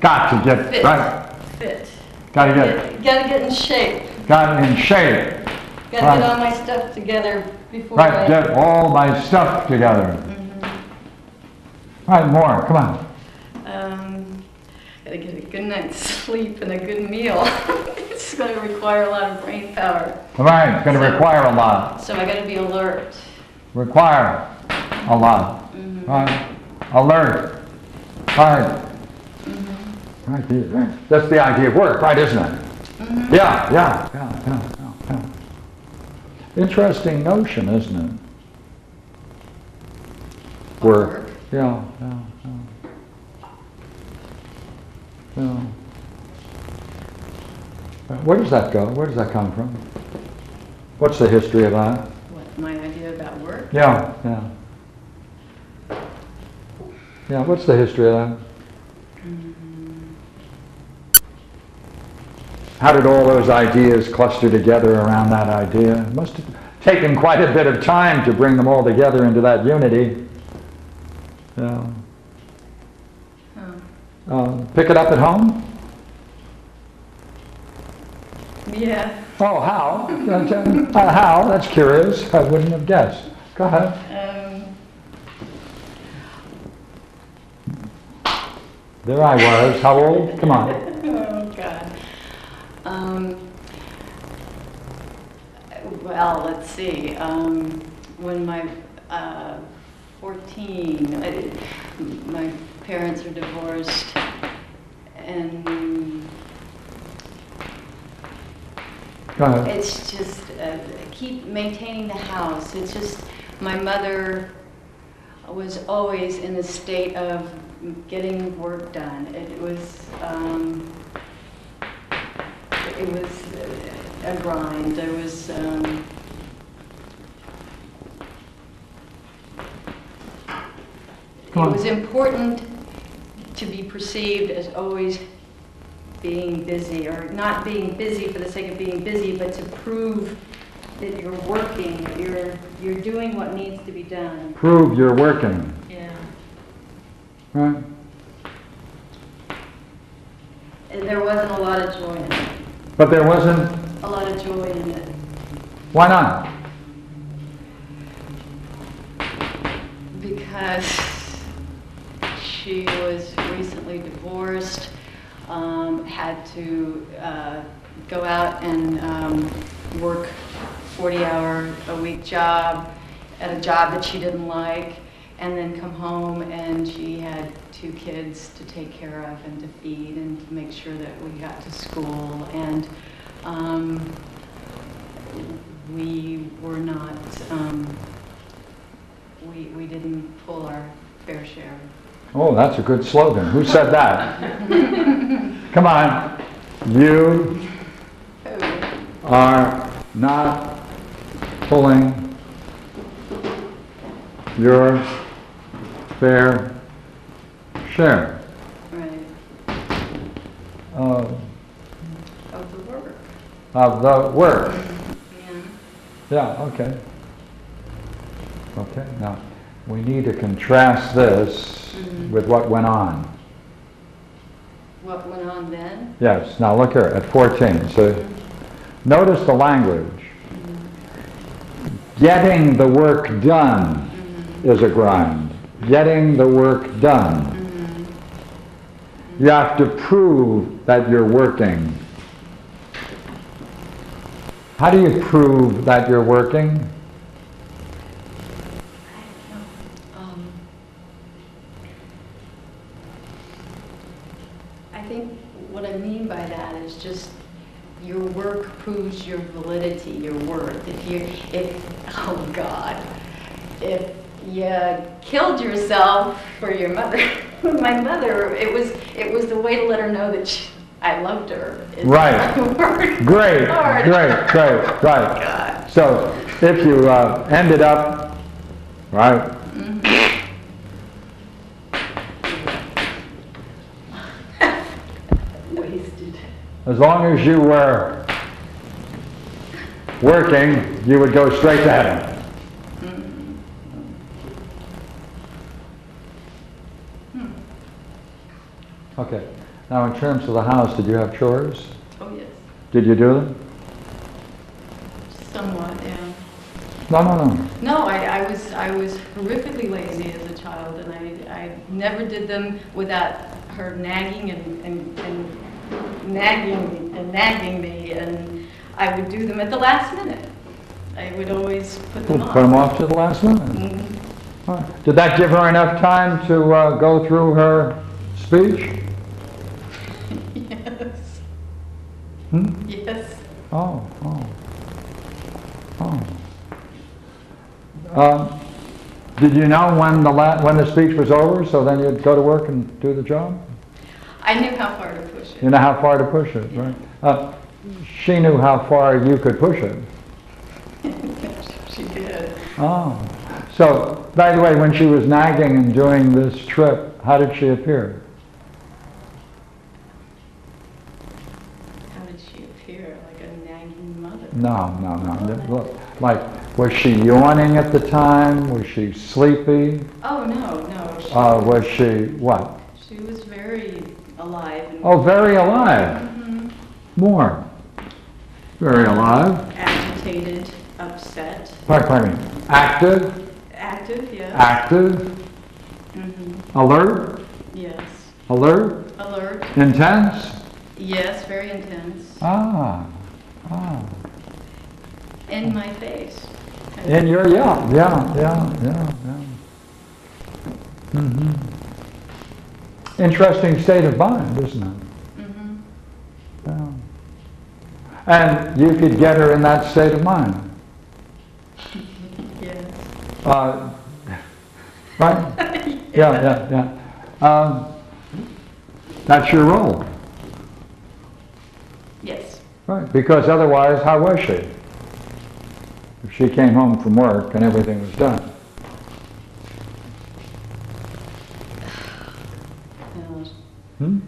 [SPEAKER 1] Got to get,
[SPEAKER 3] Fit.
[SPEAKER 1] right.
[SPEAKER 3] Fit.
[SPEAKER 1] Got to get,
[SPEAKER 3] Got to get in shape.
[SPEAKER 1] got in shape.
[SPEAKER 3] Got to
[SPEAKER 1] Right.
[SPEAKER 3] get all my stuff together before
[SPEAKER 1] Right, get all my stuff together. Right, more. Come on.
[SPEAKER 3] Got to get a good night's sleep and a good meal. It's going to require a lot of brain power.
[SPEAKER 1] All right, it's going to require a lot.
[SPEAKER 3] So I got to be alert.
[SPEAKER 1] Require a lot. Right? Alert. Right. Right. That's the idea of work, right, isn't it? Yeah. Interesting notion, isn't it? Work. Yeah. Where does that go? Where does that come from? What's the history of that?
[SPEAKER 3] What, my idea about work?
[SPEAKER 1] Yeah. Yeah, what's the history of that? How did all those ideas cluster together around that idea? It must have taken quite a bit of time to bring them all together into that unity. Yeah. Pick it up at home?
[SPEAKER 3] Yeah.
[SPEAKER 1] Oh, how? How? That's curious. I wouldn't have guessed. Go ahead. There I was. How old? Come on.
[SPEAKER 3] Oh, God. Well, let's see. When my 14, my parents are divorced, and
[SPEAKER 1] Go ahead.
[SPEAKER 3] It's just keep maintaining the house. It's just my mother was always in a state of getting work done. It was a grind. There was it was important to be perceived as always being busy, or not being busy for the sake of being busy, but to prove that you're working, you're doing what needs to be done.
[SPEAKER 1] Prove you're working.
[SPEAKER 3] Yeah.
[SPEAKER 1] Right?
[SPEAKER 3] And there wasn't a lot of joy in it.
[SPEAKER 1] But there wasn't.
[SPEAKER 3] A lot of joy in it.
[SPEAKER 1] Why not?
[SPEAKER 3] Because she was recently divorced, had to go out and work 40-hour-a-week job at a job that she didn't like, and then come home and she had 2 kids to take care of and to feed and to make sure that we got to school, and we were not, we didn't pull our fair share.
[SPEAKER 1] Oh, that's a good slogan. Who said that? Come on. You are not pulling your fair share
[SPEAKER 3] Right.
[SPEAKER 1] of
[SPEAKER 3] Of the work.
[SPEAKER 1] the work.
[SPEAKER 3] Yeah.
[SPEAKER 1] Yeah, okay. Okay, now we need to contrast this with what went on.
[SPEAKER 3] What went on then?
[SPEAKER 1] Yes, now look here at 14. So notice the language. Getting the work done is a grind. Getting the work done. You have to prove that you're working. How do you prove that you're working?
[SPEAKER 3] I think what I mean by that is just your work proves your validity, your worth. Oh God, if you killed yourself for your mother, my mother, it was the way to let her know that I loved her.
[SPEAKER 1] Right. Great.
[SPEAKER 3] God.
[SPEAKER 1] So if you ended up, right,
[SPEAKER 3] Wasted.
[SPEAKER 1] as long as you were working, you would go straight to heaven. Okay. Now, in terms of the house, did you have chores?
[SPEAKER 3] Oh yes,
[SPEAKER 1] Did you do them?
[SPEAKER 3] somewhat, yeah.
[SPEAKER 1] No.
[SPEAKER 3] No, I was horrifically lazy as a child, and I never did them without her nagging and nagging me, and I would do them at the last minute. I would always put them off.
[SPEAKER 1] Put them off to the last minute.
[SPEAKER 3] Mhm.
[SPEAKER 1] All right. Did that give her enough time to go through her speech?
[SPEAKER 3] Yes.
[SPEAKER 1] Hmm?
[SPEAKER 3] Yes.
[SPEAKER 1] Oh. Did you know when the speech was over, so then you'd go to work and do the job?
[SPEAKER 3] I knew how far to push it.
[SPEAKER 1] You know how far to push it, right? She knew how far you could push it.
[SPEAKER 3] She did.
[SPEAKER 1] Oh. So, by the way, when she was nagging and doing this trip, how did she appear?
[SPEAKER 3] How did she appear? Like a nagging mother?
[SPEAKER 1] No. Look, like, was she yawning at the time? Was she sleepy?
[SPEAKER 3] Oh, no.
[SPEAKER 1] Was she what?
[SPEAKER 3] She was very alive. And
[SPEAKER 1] Oh, very alive.
[SPEAKER 3] Mhm.
[SPEAKER 1] More. Very alive.
[SPEAKER 3] Agitated, upset.
[SPEAKER 1] Pardon me. Active.
[SPEAKER 3] Active, yes.
[SPEAKER 1] Active.
[SPEAKER 3] Mm-hmm.
[SPEAKER 1] Alert.
[SPEAKER 3] Yes.
[SPEAKER 1] Alert.
[SPEAKER 3] Alert.
[SPEAKER 1] Intense.
[SPEAKER 3] Yes, very intense.
[SPEAKER 1] Ah.
[SPEAKER 3] In my face.
[SPEAKER 1] In your, yeah. Mm-hmm. Interesting state of mind, isn't it?
[SPEAKER 3] Mm-hmm.
[SPEAKER 1] Yeah. And you could get her in that state of mind.
[SPEAKER 3] Yes.
[SPEAKER 1] Right? Yeah. That's your role.
[SPEAKER 3] Yes.
[SPEAKER 1] Right, because otherwise, how was she? If she came home from work and everything was done.
[SPEAKER 3] No,
[SPEAKER 1] Hmm?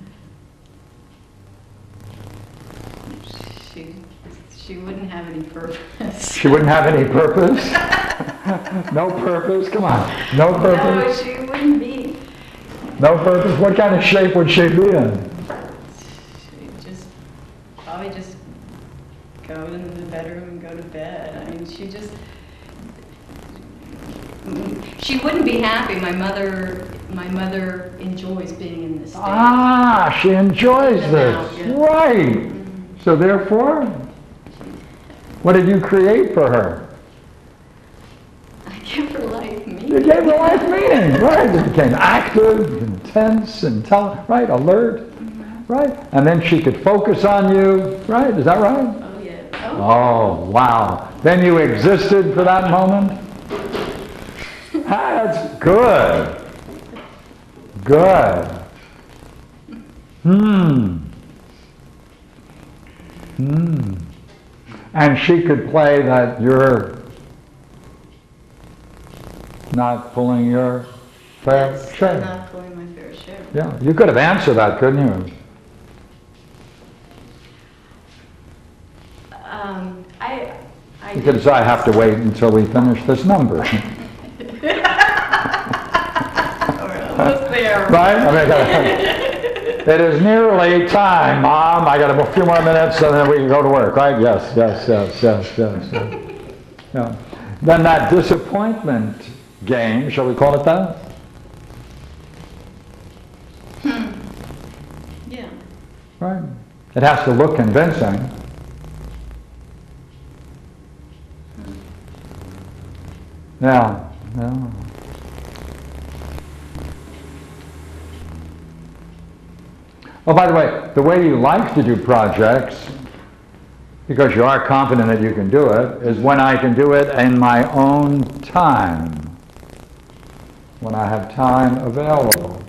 [SPEAKER 3] she wouldn't have any purpose.
[SPEAKER 1] She wouldn't have any purpose? No purpose? Come on. No
[SPEAKER 3] No,
[SPEAKER 1] purpose?
[SPEAKER 3] she wouldn't be.
[SPEAKER 1] No purpose? What kind of shape would she be in?
[SPEAKER 3] She'd probably just go into the bedroom and go to bed. I mean, she wouldn't be happy. My mother enjoys being in this state.
[SPEAKER 1] Ah, she enjoys
[SPEAKER 3] In the
[SPEAKER 1] this.
[SPEAKER 3] house, yeah.
[SPEAKER 1] Right. So therefore, what did you create for her?
[SPEAKER 3] I give her life meaning.
[SPEAKER 1] You gave her life meaning, right? It became active, intense, intelligent, right? Alert, right? And then she could focus on you, right? Is that right?
[SPEAKER 3] Oh, yeah.
[SPEAKER 1] Oh, wow. Then you existed for that moment? That's good. Good. And she could play that you're not pulling your fair
[SPEAKER 3] Yes, I'm
[SPEAKER 1] share.
[SPEAKER 3] not pulling my fair share.
[SPEAKER 1] Yeah, you could have answered that, couldn't you?
[SPEAKER 3] I
[SPEAKER 1] You could say, I have to wait until we finish this number.
[SPEAKER 3] We're almost there.
[SPEAKER 1] Right? I mean, it is nearly time, Mom. I got a few more minutes and then we can go to work, right? Yes. Yeah. Then that disappointment game, shall we call it that?
[SPEAKER 3] Yeah.
[SPEAKER 1] Right? It has to look convincing. Yeah. Oh, by the way you like to do projects, because you are confident that you can do it, is when I can do it in my own time. When I have time available.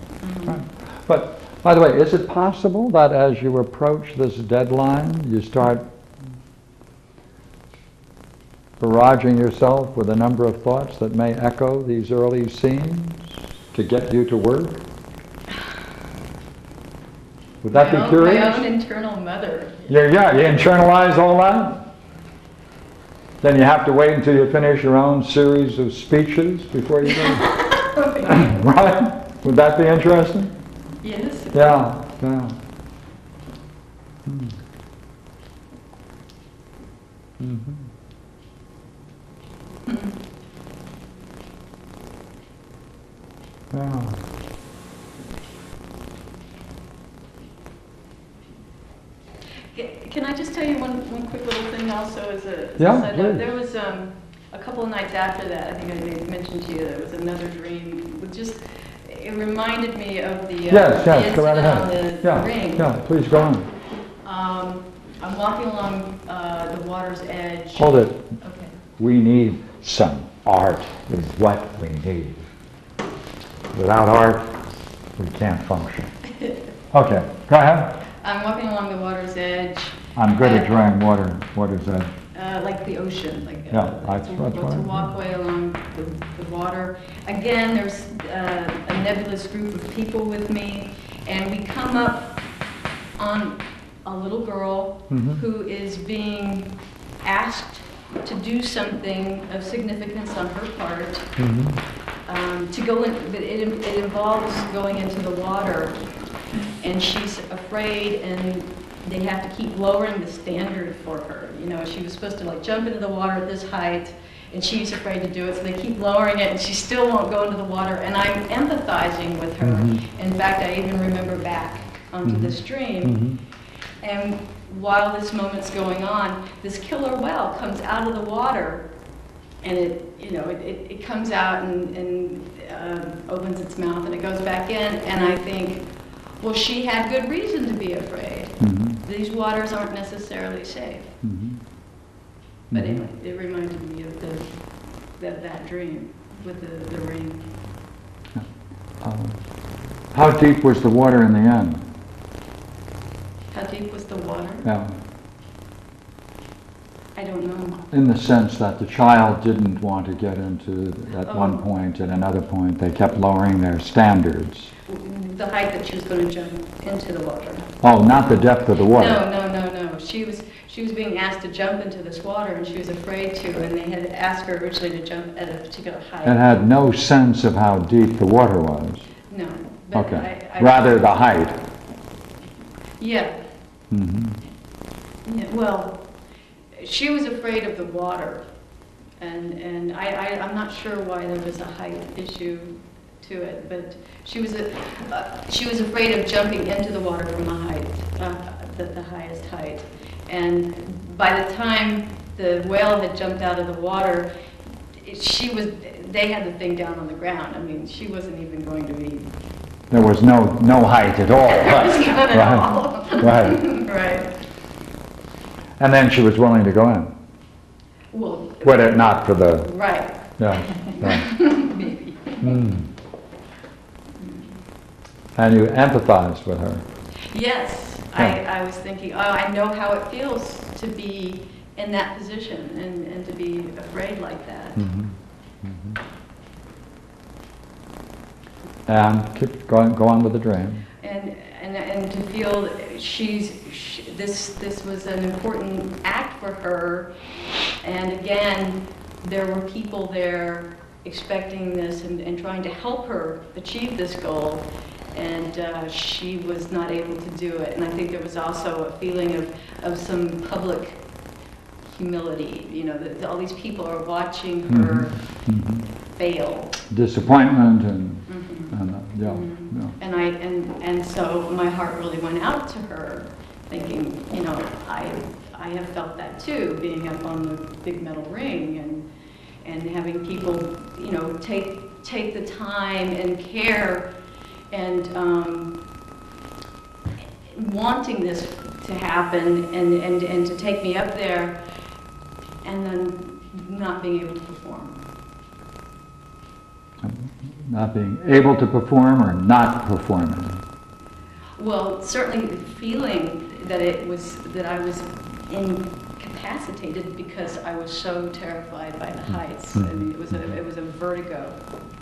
[SPEAKER 1] Right? But, by the way, is it possible that as you approach this deadline, you start barraging yourself with a number of thoughts that may echo these early scenes to get you to work? Would that be curious?
[SPEAKER 3] My own internal mother.
[SPEAKER 1] Yeah, you internalize all that? Then you have to wait until you finish your own series of speeches before you go? Right? Would that be interesting?
[SPEAKER 3] Yes.
[SPEAKER 1] Yeah. Yeah.
[SPEAKER 3] Can I just tell you one quick little thing also as a
[SPEAKER 1] Yeah,
[SPEAKER 3] side note?
[SPEAKER 1] please.
[SPEAKER 3] There was a couple of nights after that, I think I may have mentioned to you, there was another dream. It reminded me of the
[SPEAKER 1] Yes,
[SPEAKER 3] the
[SPEAKER 1] go right
[SPEAKER 3] incident on
[SPEAKER 1] ahead.
[SPEAKER 3] the ring.
[SPEAKER 1] Yeah, please go on.
[SPEAKER 3] I'm walking along the water's edge.
[SPEAKER 1] Hold it.
[SPEAKER 3] Okay.
[SPEAKER 1] We need some art is what we need. Without art, we can't function. Okay, go ahead.
[SPEAKER 3] I'm walking along the water's edge.
[SPEAKER 1] I'm good at drawing water. What is that?
[SPEAKER 3] Like the ocean, like
[SPEAKER 1] Yeah,
[SPEAKER 3] it's a walkway along the water. Again, there's a nebulous group of people with me, and we come up on a little girl who is being asked to do something of significance on her part. To go in, it involves going into the water, and she's afraid, and they have to keep lowering the standard for her. You know, she was supposed to like jump into the water at this height, and she's afraid to do it, so they keep lowering it, and she still won't go into the water, and I'm empathizing with her. In fact, I even remember back onto the stream, and while this moment's going on, this killer whale comes out of the water, and it comes out and opens its mouth, and it goes back in, and I think, well, she had good reason to be afraid. these waters aren't necessarily safe.
[SPEAKER 1] Mhm.
[SPEAKER 3] But
[SPEAKER 1] Mhm.
[SPEAKER 3] anyway, it reminded me of that dream with the ring.
[SPEAKER 1] How deep was the water in the end?
[SPEAKER 3] How deep was the water?
[SPEAKER 1] Yeah.
[SPEAKER 3] I don't know.
[SPEAKER 1] In the sense that the child didn't want to get into, at one
[SPEAKER 3] Oh.
[SPEAKER 1] point, at another point, they kept lowering their standards.
[SPEAKER 3] The height that she was going to jump into the water.
[SPEAKER 1] Oh, not the depth of the water.
[SPEAKER 3] No. She was being asked to jump into this water, and she was afraid to, and they had asked her originally to jump at a particular height.
[SPEAKER 1] It had no sense of how deep the water was.
[SPEAKER 3] No. But
[SPEAKER 1] Okay.
[SPEAKER 3] I
[SPEAKER 1] Rather the height.
[SPEAKER 3] Yeah.
[SPEAKER 1] Mhm.
[SPEAKER 3] Yeah, well, she was afraid of the water, and I'm not sure why there was a height issue to it, but she was afraid of jumping into the water from a height, the highest height. And by the time the whale had jumped out of the water, they had the thing down on the ground. I mean, she wasn't even going to be.
[SPEAKER 1] There was no height at all.
[SPEAKER 3] There was none at
[SPEAKER 1] Right.
[SPEAKER 3] all.
[SPEAKER 1] Right.
[SPEAKER 3] Right.
[SPEAKER 1] And then she was willing to go in.
[SPEAKER 3] Well,
[SPEAKER 1] Were it not for the,
[SPEAKER 3] right.
[SPEAKER 1] yeah.
[SPEAKER 3] Maybe.
[SPEAKER 1] Mm. And you empathized with her.
[SPEAKER 3] Yes,
[SPEAKER 1] Yeah.
[SPEAKER 3] I was thinking, oh, I know how it feels to be in that position and to be afraid like that.
[SPEAKER 1] Mhm. Mhm. And go on with the dream.
[SPEAKER 3] And to feel that this was an important act for her, and again, there were people there expecting this and trying to help her achieve this goal, and she was not able to do it. And I think there was also a feeling of some public humility, you know, that all these people are watching her
[SPEAKER 1] Mhm.
[SPEAKER 3] fail.
[SPEAKER 1] Disappointment and
[SPEAKER 3] Mhm.
[SPEAKER 1] yeah,
[SPEAKER 3] Mhm.
[SPEAKER 1] yeah.
[SPEAKER 3] And so my heart really went out to her, thinking, you know, I have felt that too, being up on the big metal ring and having people, you know, take the time and care and wanting this to happen and to take me up there, and then not being able to perform.
[SPEAKER 1] Not being able to perform or not performing.
[SPEAKER 3] Well, certainly feeling that I was incapacitated because I was so terrified by the heights. I mean, it was a vertigo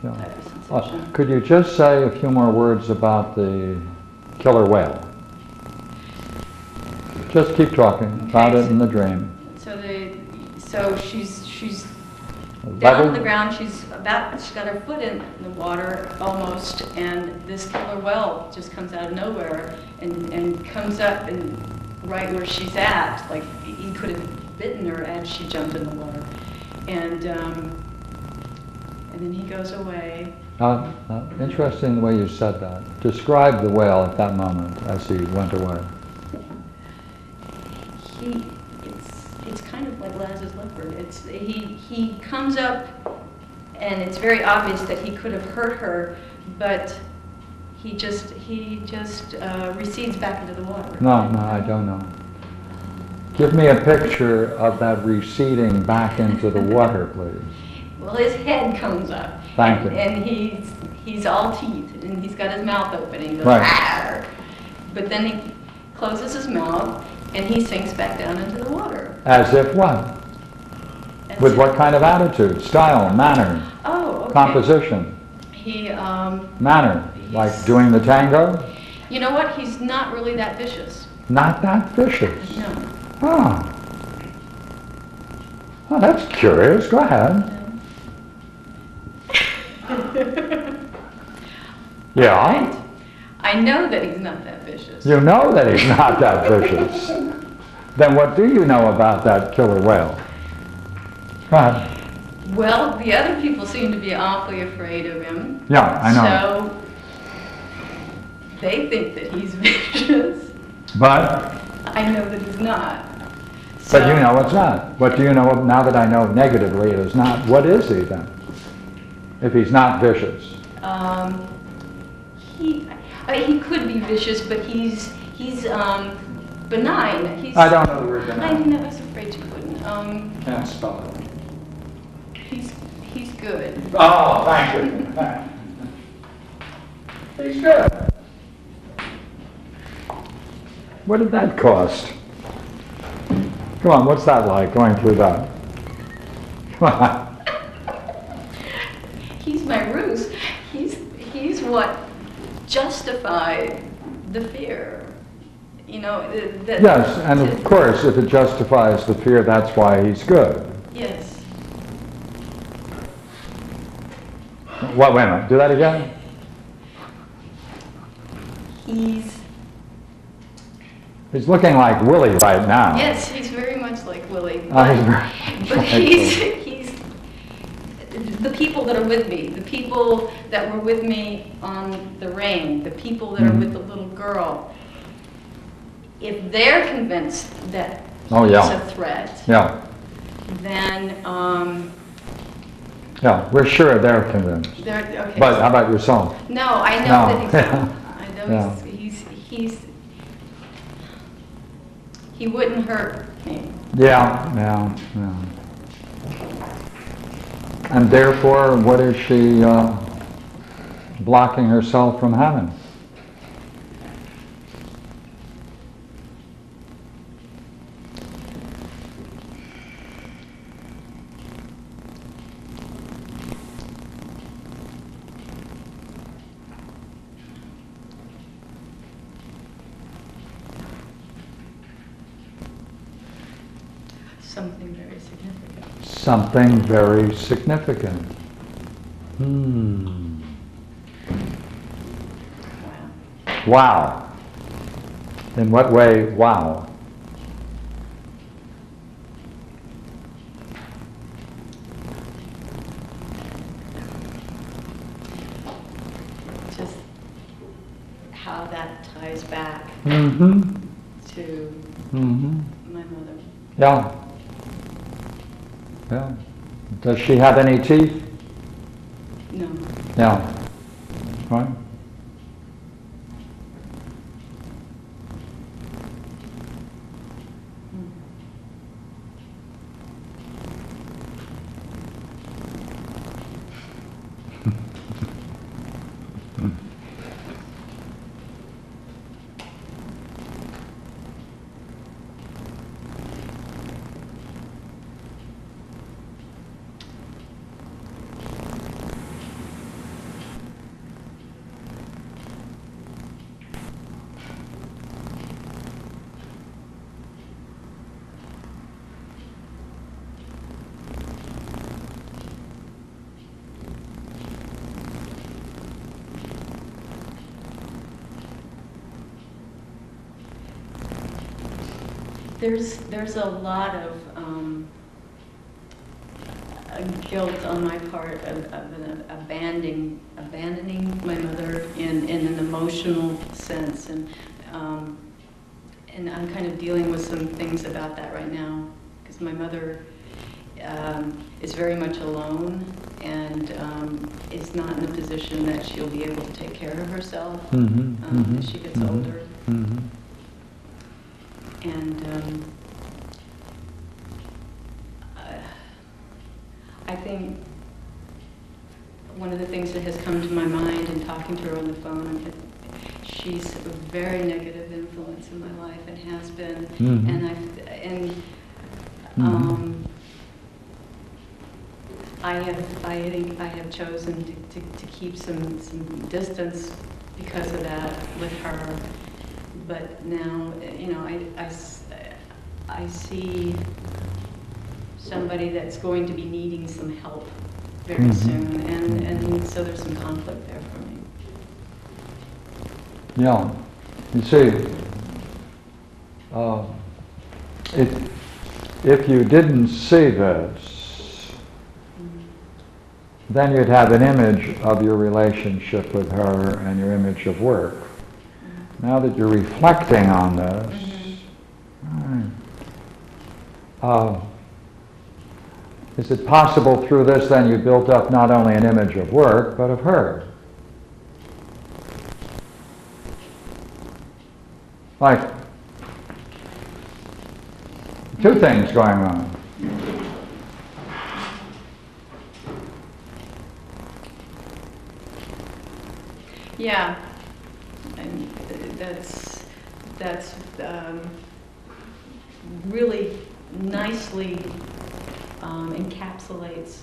[SPEAKER 1] Yeah.
[SPEAKER 3] type of sensation.
[SPEAKER 1] Could you just say a few more words about the killer whale? Just keep talking about it in the dream.
[SPEAKER 3] So she's down on
[SPEAKER 1] Level?
[SPEAKER 3] the ground. She's got her foot in the water almost, and this killer whale just comes out of nowhere and comes up and right where she's at, like he could have bitten her as she jumped in the water, and then he goes away.
[SPEAKER 1] Interesting the way you said that. Describe the whale at that moment as he went away.
[SPEAKER 3] It's kind of like Laz's leopard. He comes up, and it's very obvious that he could have hurt her, but he just recedes back into the water.
[SPEAKER 1] No, I don't know. Give me a picture of that receding back into the water, please.
[SPEAKER 3] Well, his head comes up.
[SPEAKER 1] Thank you.
[SPEAKER 3] And he's all teeth, and he's got his mouth open, and he goes,
[SPEAKER 1] Right.
[SPEAKER 3] "Arr!" But then he closes his mouth, and he sinks back down into the water.
[SPEAKER 1] As if what?
[SPEAKER 3] That's
[SPEAKER 1] With
[SPEAKER 3] it.
[SPEAKER 1] what kind of attitude? Style, manner,
[SPEAKER 3] Oh, okay.
[SPEAKER 1] composition,
[SPEAKER 3] He,
[SPEAKER 1] manner, like doing the tango?
[SPEAKER 3] you know what? He's not really that vicious.
[SPEAKER 1] Not that vicious.
[SPEAKER 3] No.
[SPEAKER 1] Oh. Well, that's curious. Go ahead. Yeah?
[SPEAKER 3] I know that he's not that vicious.
[SPEAKER 1] You know that he's not that vicious. Then what do you know about that killer whale? Go ahead.
[SPEAKER 3] Well, the other people seem to be awfully afraid of him.
[SPEAKER 1] Yeah, I know.
[SPEAKER 3] So they think that he's vicious.
[SPEAKER 1] But
[SPEAKER 3] I know that he's not.
[SPEAKER 1] But you know it's not. What do you know now that I know negatively it is not? What is he then? If he's not vicious.
[SPEAKER 3] He could be vicious, but he's benign. He's,
[SPEAKER 1] I don't know the word
[SPEAKER 3] I
[SPEAKER 1] benign.
[SPEAKER 3] know, I was afraid you wouldn't.
[SPEAKER 1] Can't spell it.
[SPEAKER 3] He's good.
[SPEAKER 1] Oh, thank you. He's good. What did that cost? Come on, what's that like, going through that? Come on.
[SPEAKER 3] He's my ruse. He's what justified the fear. You know, that.
[SPEAKER 1] Yes, and of course, if it justifies the fear, that's why he's good.
[SPEAKER 3] Yes.
[SPEAKER 1] What, wait a minute, do that again? He's looking like Willie right now.
[SPEAKER 3] Yes, he's very much like Willie.
[SPEAKER 1] He's
[SPEAKER 3] But,
[SPEAKER 1] very
[SPEAKER 3] but
[SPEAKER 1] like
[SPEAKER 3] he's the people that are with me, the people that were with me on the rain, the people that are with the little girl. If they're convinced that
[SPEAKER 1] Oh,
[SPEAKER 3] he's
[SPEAKER 1] yeah.
[SPEAKER 3] a threat,
[SPEAKER 1] Yeah,
[SPEAKER 3] then
[SPEAKER 1] yeah, we're sure they're convinced.
[SPEAKER 3] they're okay.
[SPEAKER 1] But how about yourself?
[SPEAKER 3] No, I know
[SPEAKER 1] No.
[SPEAKER 3] that he's not. I know
[SPEAKER 1] Yeah.
[SPEAKER 3] he wouldn't hurt me.
[SPEAKER 1] Yeah, yeah, yeah. And therefore, what is she blocking herself from having?
[SPEAKER 3] Something very significant.
[SPEAKER 1] Something very significant. Hmm.
[SPEAKER 3] Wow.
[SPEAKER 1] Wow. In what way, wow?
[SPEAKER 3] Just how that ties back
[SPEAKER 1] Mm-hmm.
[SPEAKER 3] to
[SPEAKER 1] Mm-hmm.
[SPEAKER 3] my mother.
[SPEAKER 1] Yeah. Yeah. Does she have any teeth?
[SPEAKER 3] No.
[SPEAKER 1] Yeah. Right?
[SPEAKER 3] There's a lot of guilt on my part of abandoning my mother in an emotional sense, and I'm kind of dealing with some things about that right now, because my mother is very much alone and is not in a position that she'll be able to take care of herself as she gets older.
[SPEAKER 1] Mm-hmm.
[SPEAKER 3] And I think one of the things that has come to my mind in talking to her on the phone, she's a very negative influence in my life and has been.
[SPEAKER 1] Mm-hmm.
[SPEAKER 3] I think I have chosen to keep some distance because of that with her. But now, you know, I see somebody that's going to be needing some help very soon, and so there's some conflict there for me.
[SPEAKER 1] Yeah. You see, if you didn't see this, then you'd have an image of your relationship with her and your image of work. Now that you're reflecting on this, is it possible through this then you built up not only an image of work, but of her? Like, Two things going on.
[SPEAKER 3] Yeah, and that's really nicely encapsulates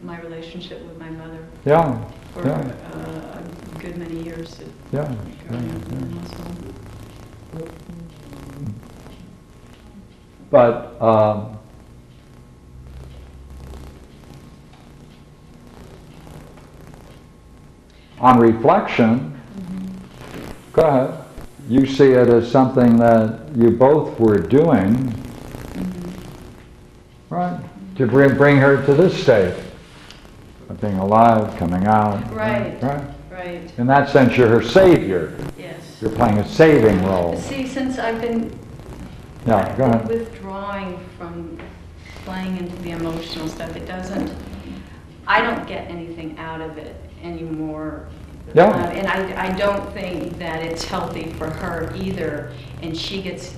[SPEAKER 3] my relationship with my mother
[SPEAKER 1] Yeah.
[SPEAKER 3] for
[SPEAKER 1] Yeah.
[SPEAKER 3] a good many years.
[SPEAKER 1] Yeah. But on reflection, go ahead. You see it as something that you both were doing, right? To bring her to this state of being alive, coming out.
[SPEAKER 3] Right.
[SPEAKER 1] Right.
[SPEAKER 3] Right.
[SPEAKER 1] In that sense, you're her savior.
[SPEAKER 3] Yes.
[SPEAKER 1] You're playing a saving role.
[SPEAKER 3] See, since I've been
[SPEAKER 1] Yeah, go ahead.
[SPEAKER 3] withdrawing from playing into the emotional stuff, I don't get anything out of it anymore.
[SPEAKER 1] Yeah.
[SPEAKER 3] And I don't think that it's healthy for her either. And she gets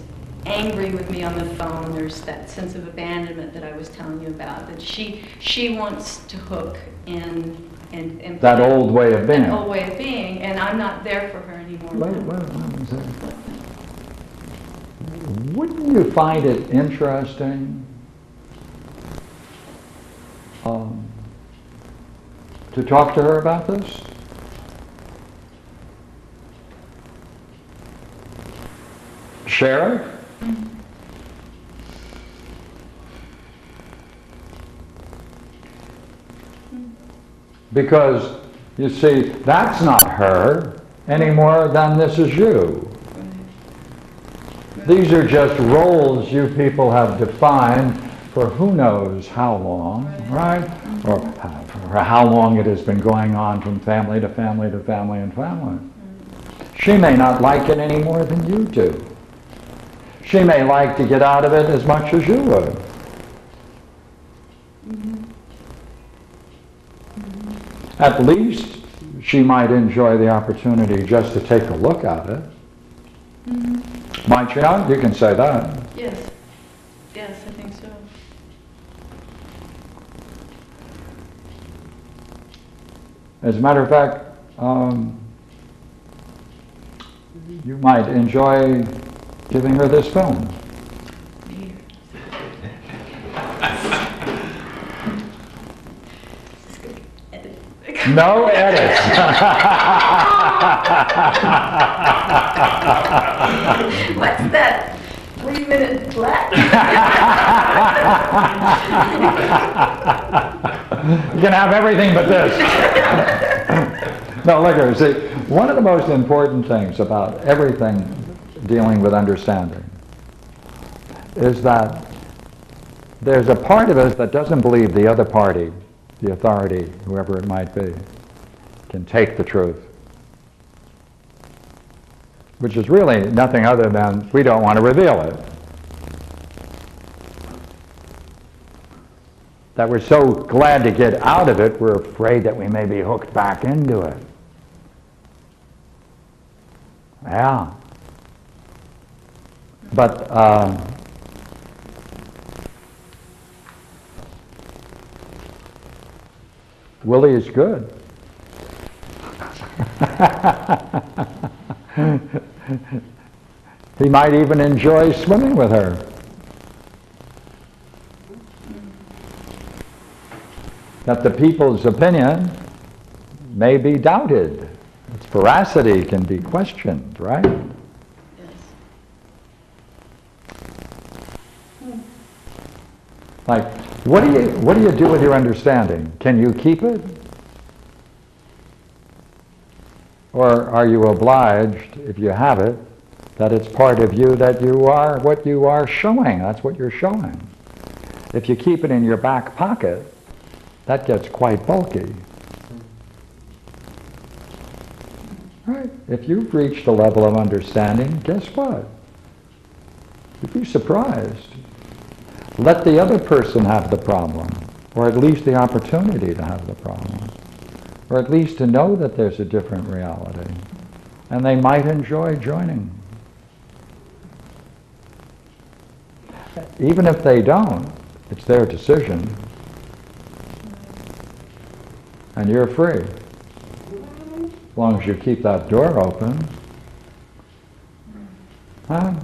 [SPEAKER 3] angry with me on the phone. There's that sense of abandonment that I was telling you about, that she wants to hook and
[SPEAKER 1] That old way of being.
[SPEAKER 3] An old way of being, and I'm not there for her anymore.
[SPEAKER 1] Wait a second. Wouldn't you find it interesting to talk to her about this? Share it? Because, you see, that's not her any more than this is you. These are just roles you people have defined for who knows how long, right? Or for how long it has been going on from family to family to family and family. She may not like it any more than you do. She may like to get out of it as much as you would. At least she might enjoy the opportunity just to take a look at it. Might you not? You can say that.
[SPEAKER 3] Yes. Yes, I think so.
[SPEAKER 1] As a matter of fact, you might enjoy giving her this film. No edit.
[SPEAKER 3] What's that? 3-minute flat?
[SPEAKER 1] You can have everything but this. No, look here. See, one of the most important things about everything dealing with understanding is that there's a part of us that doesn't believe the other party, the authority, whoever it might be, can take the truth. Which is really nothing other than we don't want to reveal it. That we're so glad to get out of it, we're afraid that we may be hooked back into it. Yeah. But Willie is good. He might even enjoy swimming with her. That the people's opinion may be doubted. Its veracity can be questioned, right? Like, what do you do with your understanding? Can you keep it? Or are you obliged, if you have it, that it's part of you, that you are what you are showing? That's what you're showing. If you keep it in your back pocket, that gets quite bulky. Right? If you've reached a level of understanding, guess what? You'd be surprised. Let the other person have the problem, or at least the opportunity to have the problem, or at least to know that there's a different reality, and they might enjoy joining. even if they don't, it's their decision. And you're free. As long as you keep that door open. Huh?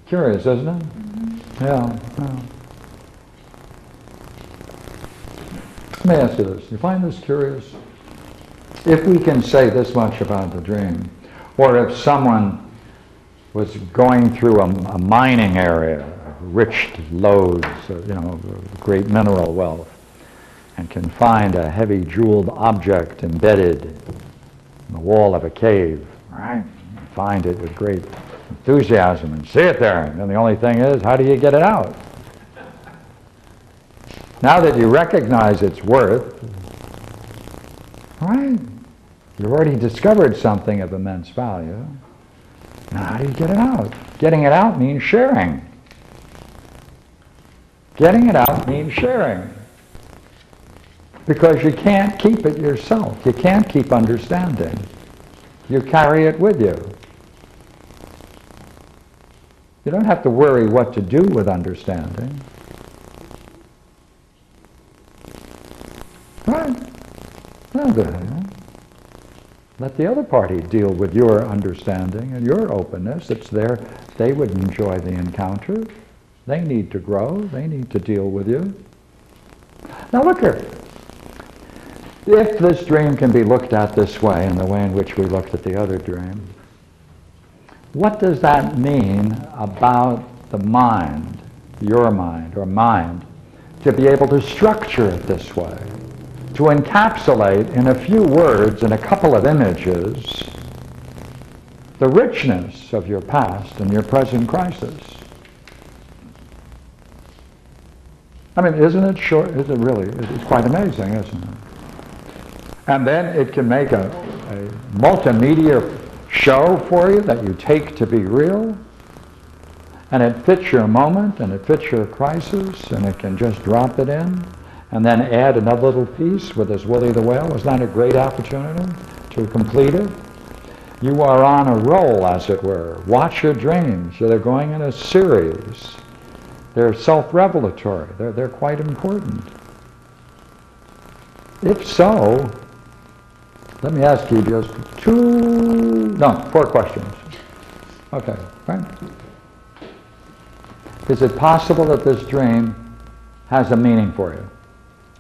[SPEAKER 1] Curious, isn't it? Yeah. Let me ask you this. You find this curious? If we can say this much about the dream, or if someone was going through a mining area, rich lodes, great mineral wealth, and can find a heavy jeweled object embedded in the wall of a cave, right? Find it with great enthusiasm and see it there. And the only thing is, how do you get it out? Now that you recognize its worth, right? You've already discovered something of immense value. Now how do you get it out? Getting it out means sharing. Getting it out means sharing. Because you can't keep it yourself. You can't keep understanding. You carry it with you. You don't have to worry what to do with understanding. Right? Let the other party deal with your understanding and your openness. It's there. They would enjoy the encounter. They need to grow. They need to deal with you. Now look here. If this dream can be looked at this way, in the way in which we looked at the other dream, what does that mean about the mind, your mind, or mind, to be able to structure it this way? To encapsulate in a few words, in a couple of images, the richness of your past and your present crisis. I mean, isn't it short? Is it really? It's quite amazing, isn't it? And then it can make a multimedia show for you that you take to be real, and it fits your moment, and it fits your crisis, and it can just drop it in, and then add another little piece with this Willie the Whale. Isn't that a great opportunity to complete it? You are on a roll, as it were. Watch your dreams. They're going in a series. They're self-revelatory. They're quite important. If so, let me ask you just 4 questions. Okay, right? Is it possible that this dream has a meaning for you?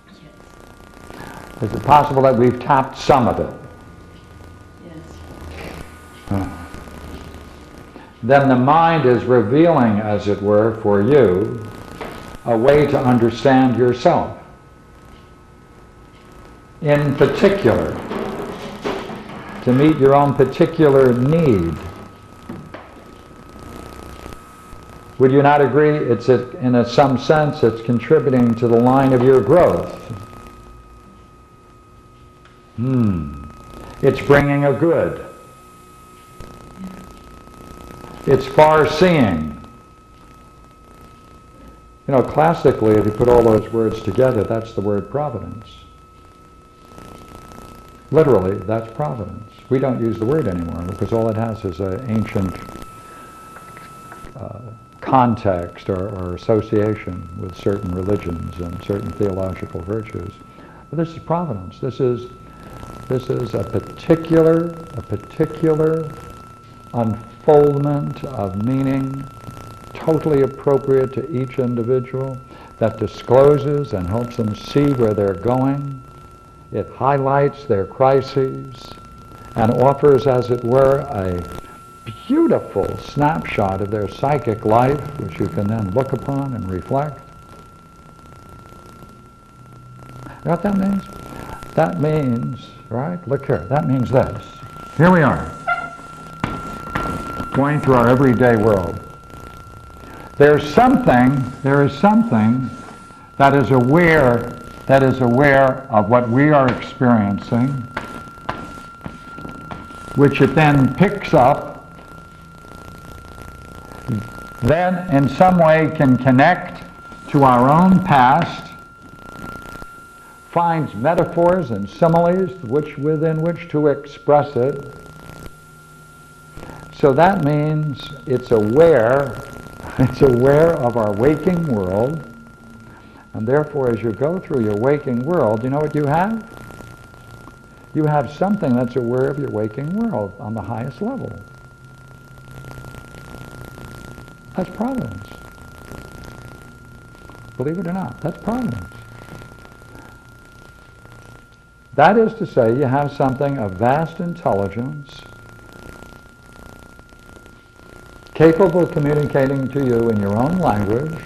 [SPEAKER 3] Yes.
[SPEAKER 1] Is it possible that we've tapped some of it?
[SPEAKER 3] Yes.
[SPEAKER 1] Then the mind is revealing, as it were, for you, a way to understand yourself. In particular, to meet your own particular need. Would you not agree? It's in some sense, it's contributing to the line of your growth. It's bringing a good. It's far-seeing. Classically, if you put all those words together, that's the word providence. Literally, that's providence. We don't use the word anymore because all it has is an ancient context or association with certain religions and certain theological virtues. But this is providence. This is a particular unfoldment of meaning, totally appropriate to each individual, that discloses and helps them see where they're going. It highlights their crises and offers, as it were, a beautiful snapshot of their psychic life, which you can then look upon and reflect. You know what that means? That means, right, look here, that means this. Here we are, going through our everyday world. There is something that is aware of what we are experiencing, which it then picks up, then in some way can connect to our own past, finds metaphors and similes within which to express it. So that means it's aware It's aware of our waking world. And therefore, as you go through your waking world, you know what you have? You have something that's aware of your waking world on the highest level. That's providence. Believe it or not, that's providence. That is to say, you have something of vast intelligence, capable of communicating to you in your own language,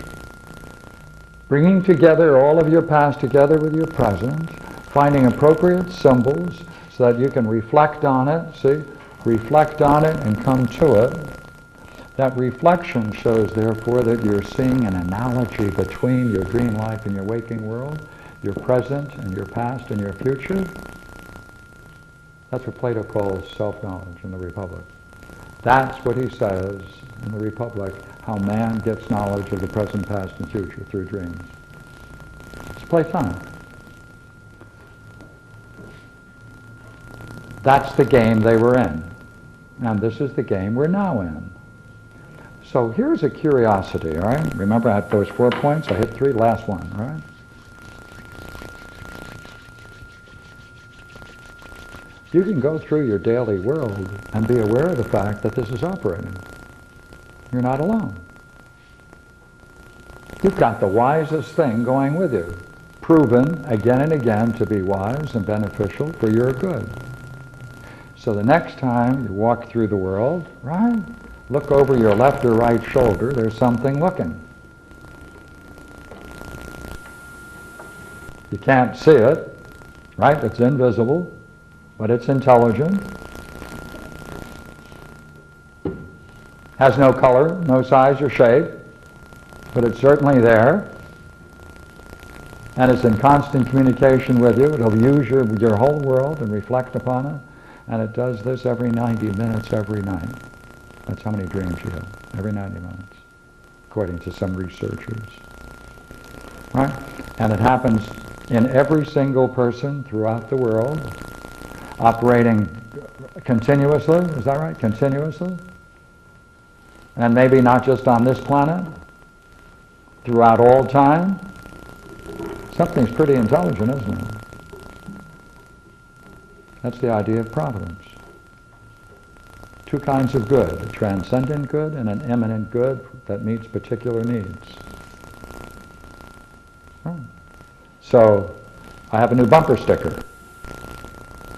[SPEAKER 1] bringing together all of your past together with your present, finding appropriate symbols so that you can reflect on it, see? Reflect on it and come to it. That reflection shows, therefore, that you're seeing an analogy between your dream life and your waking world, your present and your past and your future. That's what Plato calls self-knowledge in the Republic. That's what he says in the Republic, how man gets knowledge of the present, past, and future through dreams. It's Platonic. That's the game they were in. And this is the game we're now in. So here's a curiosity, all right? Remember I had those 4 points? I hit 3, last one, all right? You can go through your daily world and be aware of the fact that this is operating. You're not alone. You've got the wisest thing going with you, proven again and again to be wise and beneficial for your good. So the next time you walk through the world, right, look over your left or right shoulder, there's something looking. You can't see it, right? It's invisible, but it's intelligent. Has no color, no size or shape, but it's certainly there. And it's in constant communication with you. It'll use your whole world and reflect upon it. And it does this every 90 minutes every night. That's how many dreams you have, every 90 minutes, according to some researchers. Right? And it happens in every single person throughout the world, operating continuously, is that right? Continuously? And maybe not just on this planet, throughout all time. Something's pretty intelligent, isn't it? That's the idea of providence. Two kinds of good, a transcendent good and an immanent good that meets particular needs. Right. So, I have a new bumper sticker.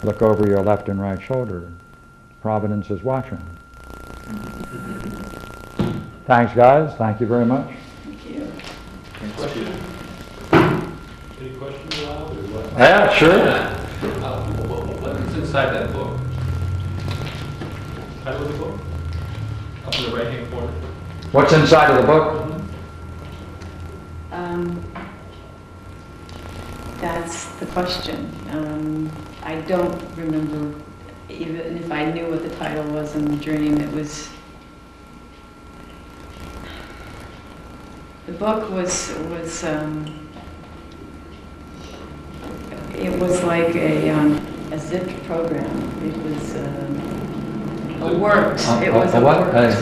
[SPEAKER 1] Look over your left and right shoulder. Providence is watching. Thanks, guys. Thank you very much.
[SPEAKER 3] Thank you.
[SPEAKER 4] Any questions allowed or what?
[SPEAKER 1] Yeah, sure.
[SPEAKER 4] What is inside that book? Title of the book? Up in the right-hand corner.
[SPEAKER 1] What's inside of the book?
[SPEAKER 3] That's the question. I don't remember, even if I knew what the title was in the dream, it was... The book was it was like a zipped program. It was a works. It was a
[SPEAKER 1] what?
[SPEAKER 3] works.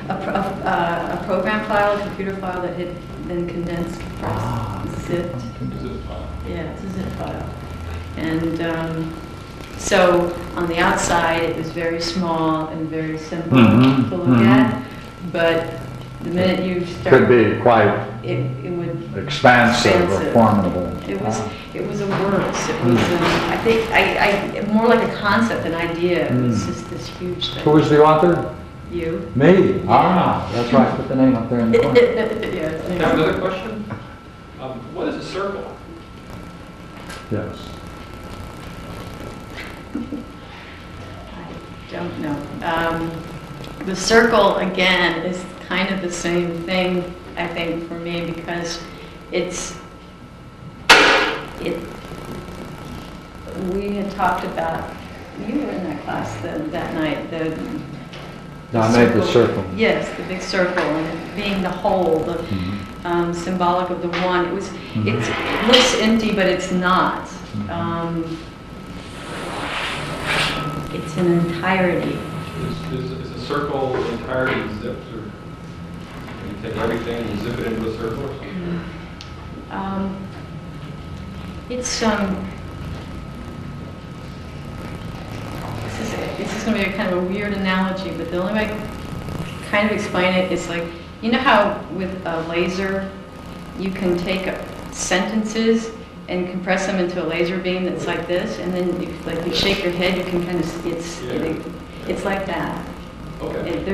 [SPEAKER 3] A program file, a computer file that had been condensed, zipped.
[SPEAKER 4] Zip file.
[SPEAKER 3] Yeah, it's a zip file. And so on the outside, it was very small and very simple to look at, but the minute you start...
[SPEAKER 1] Could be quite
[SPEAKER 3] it would...
[SPEAKER 1] expansive or formidable.
[SPEAKER 3] It was a works. It was, I think, more like a concept, an idea. It was just this huge thing.
[SPEAKER 1] Who was the author?
[SPEAKER 3] You.
[SPEAKER 1] Me? Ah, that's right. Put the name up there in the corner.
[SPEAKER 3] Yeah.
[SPEAKER 4] I have another question. What is a circle?
[SPEAKER 1] Yes.
[SPEAKER 3] I don't know. The circle, again, is kind of the same thing, I think, for me, because we had talked about, you were in that class that night,
[SPEAKER 1] I made the circle.
[SPEAKER 3] Yes, the big circle, and it being the whole, the symbolic of the one. It looks empty, but it's not. It's an entirety.
[SPEAKER 4] Is a circle entirely zipped or? take everything and zip it into a circle or something?
[SPEAKER 3] It's this is going to be a kind of a weird analogy, but the only way I can kind of explain it is like, you know how with a laser you can take sentences and compress them into a laser beam that's like this, and then if like you shake your head, you can kind of it's like that.
[SPEAKER 4] Okay.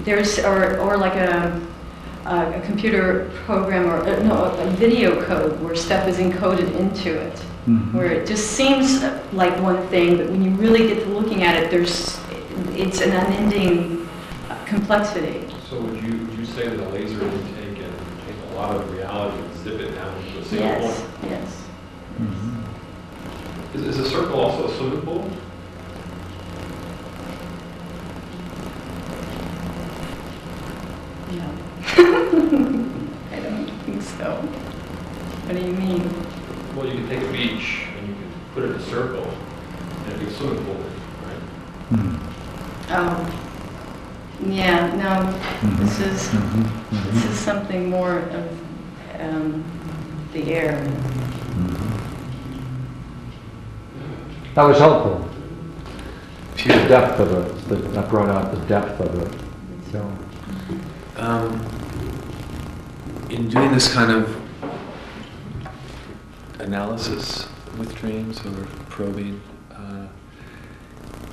[SPEAKER 3] There's or like a computer program or a video code where stuff is encoded into it, where it just seems like one thing, but when you really get to looking at it, it's an unending complexity.
[SPEAKER 4] So would you say that a laser would take a lot of reality and zip it down into a single point?
[SPEAKER 3] Yes.
[SPEAKER 4] Is a circle also a swimming pool?
[SPEAKER 3] No. I don't think so. What do you mean?
[SPEAKER 4] Well, you can take a beach and you can put it in a circle and it'd be a swimming pool, right?
[SPEAKER 3] Yeah, no, this is something more of the air.
[SPEAKER 1] That was helpful. The depth of it, that brought out the depth of it. So.
[SPEAKER 2] In doing this kind of analysis with dreams or probing,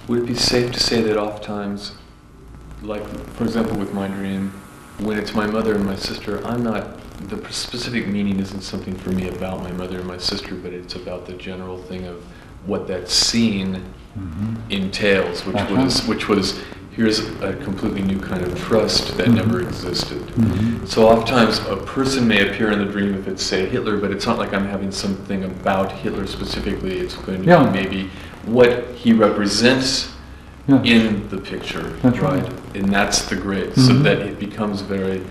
[SPEAKER 2] would it be safe to say that oftentimes, like for example with my dream, when it's my mother and my sister, the specific meaning isn't something for me about my mother and my sister, but it's about the general thing of what that scene entails, which was here's a completely new kind of trust that never existed. So oftentimes a person may appear in the dream if it's, say, Hitler, but it's not like I'm having something about Hitler specifically. It's going to be maybe what he represents in the picture.
[SPEAKER 1] That's right.
[SPEAKER 2] And that's the great, so that it becomes very,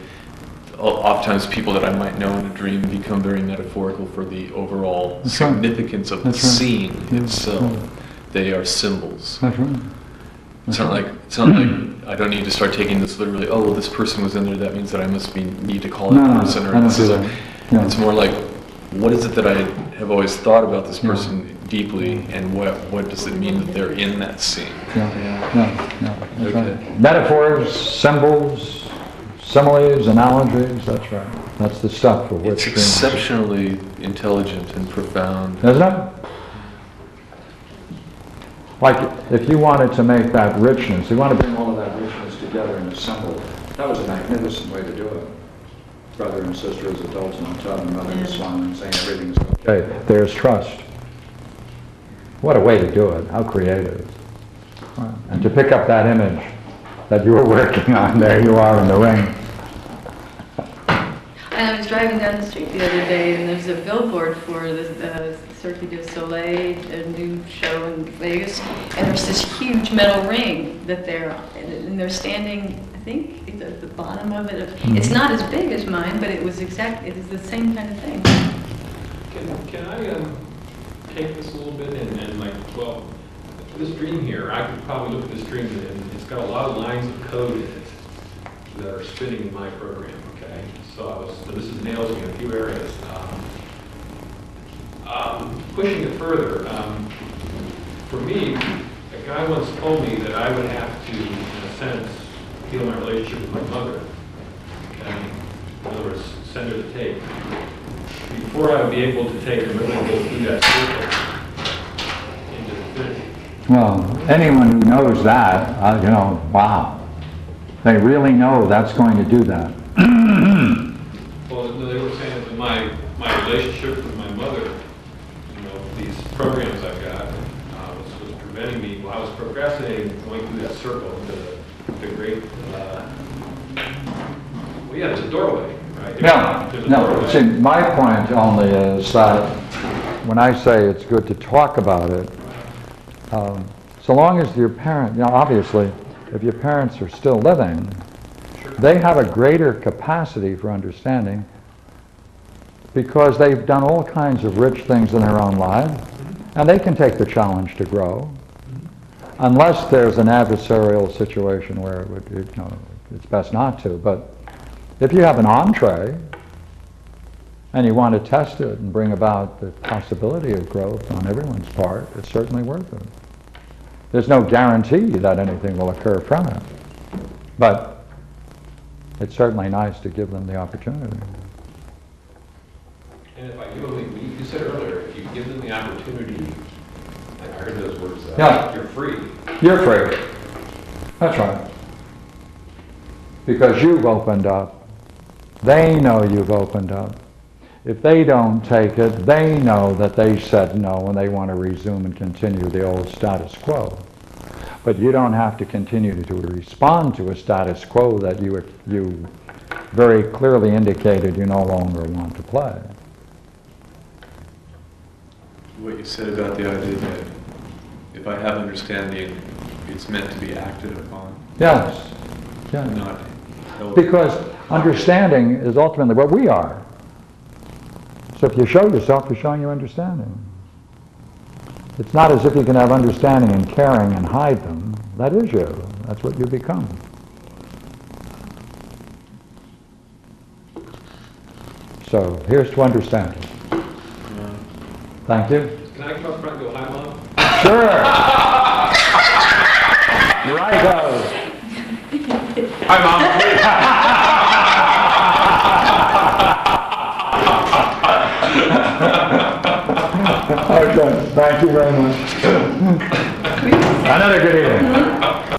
[SPEAKER 2] oftentimes people that I might know in a dream become very metaphorical for the overall significance of the scene itself. They are symbols.
[SPEAKER 1] That's right.
[SPEAKER 2] It's not like I don't need to start taking this literally. Oh, well, this person was in there. That means that I must need to call that person. Or this is It's more like, what is it that I have always thought about this person deeply, and what does it mean that they're in that scene?
[SPEAKER 1] That's right. Metaphors, symbols, similes, analogies. That's right. That's the stuff for which
[SPEAKER 2] it's exceptionally intelligent and profound.
[SPEAKER 1] Isn't it? Like, if you wanted to make that richness, you want to bring all of that richness together in a symbol, that was a magnificent way to do it. Brother and sister as adults on top, and mother and son, and saying everything's okay. There's trust. What a way to do it. How creative. And to pick up that image that you were working on, there you are in the ring.
[SPEAKER 3] And I was driving down the street the other day, and there's a billboard for the Cirque du Soleil, a new show in Vegas, and there's this huge metal ring that they're standing, I think, at the bottom of it. It's not as big as mine, but it is the same kind of thing.
[SPEAKER 4] Can I take this a little bit and like, well, this dream here, I could probably look at this dream and it's got a lot of lines of code in it that are spinning in my program, okay? So this nails me in a few areas. Pushing it further, for me, a guy once told me that I would have to, in a sense, heal my relationship with my mother. Okay? In other words, send her the tape. Before I would be able to take and really go through that circle into infinity.
[SPEAKER 1] Well, anyone who knows that, wow. They really know that's going to do that.
[SPEAKER 4] Well, they were saying that my relationship with my mother, these programs I got, was preventing me, while I was procrastinating, going through that circle into the great, there's a doorway, right?
[SPEAKER 1] No. See, my point only is that when I say it's good to talk about it, so long as your parent, obviously, if your parents are still living, they have a greater capacity for understanding because they've done all kinds of rich things in their own lives, and they can take the challenge to grow, unless there's an adversarial situation where it's best not to. But If you have an entree and you want to test it and bring about the possibility of growth on everyone's part, it's certainly worth it. There's no guarantee that anything will occur from it, but it's certainly nice to give them the opportunity.
[SPEAKER 4] And if I give them, you said earlier, if you give them the opportunity, I heard those words,
[SPEAKER 1] Yeah.
[SPEAKER 4] you're free.
[SPEAKER 1] You're free. That's right. Because you've opened up. They know you've opened up. If they don't take it, they know that they said no and they want to resume and continue the old status quo. But you don't have to continue to respond to a status quo that you very clearly indicated you no longer want to play.
[SPEAKER 2] What you said about the idea that if I have understanding, it's meant to be acted upon,
[SPEAKER 1] Yes. Yeah.
[SPEAKER 2] not held.
[SPEAKER 1] Because understanding is ultimately what we are. So if you show yourself, you're showing your understanding. It's not as if you can have understanding and caring and hide them. That is you. That's what you become. So here's to understanding. Thank you.
[SPEAKER 4] Can I come up front and go, hi, Mom?
[SPEAKER 1] Sure. Righto.
[SPEAKER 4] Hi, Mom.
[SPEAKER 1] Okay, thank you very much. Another good evening.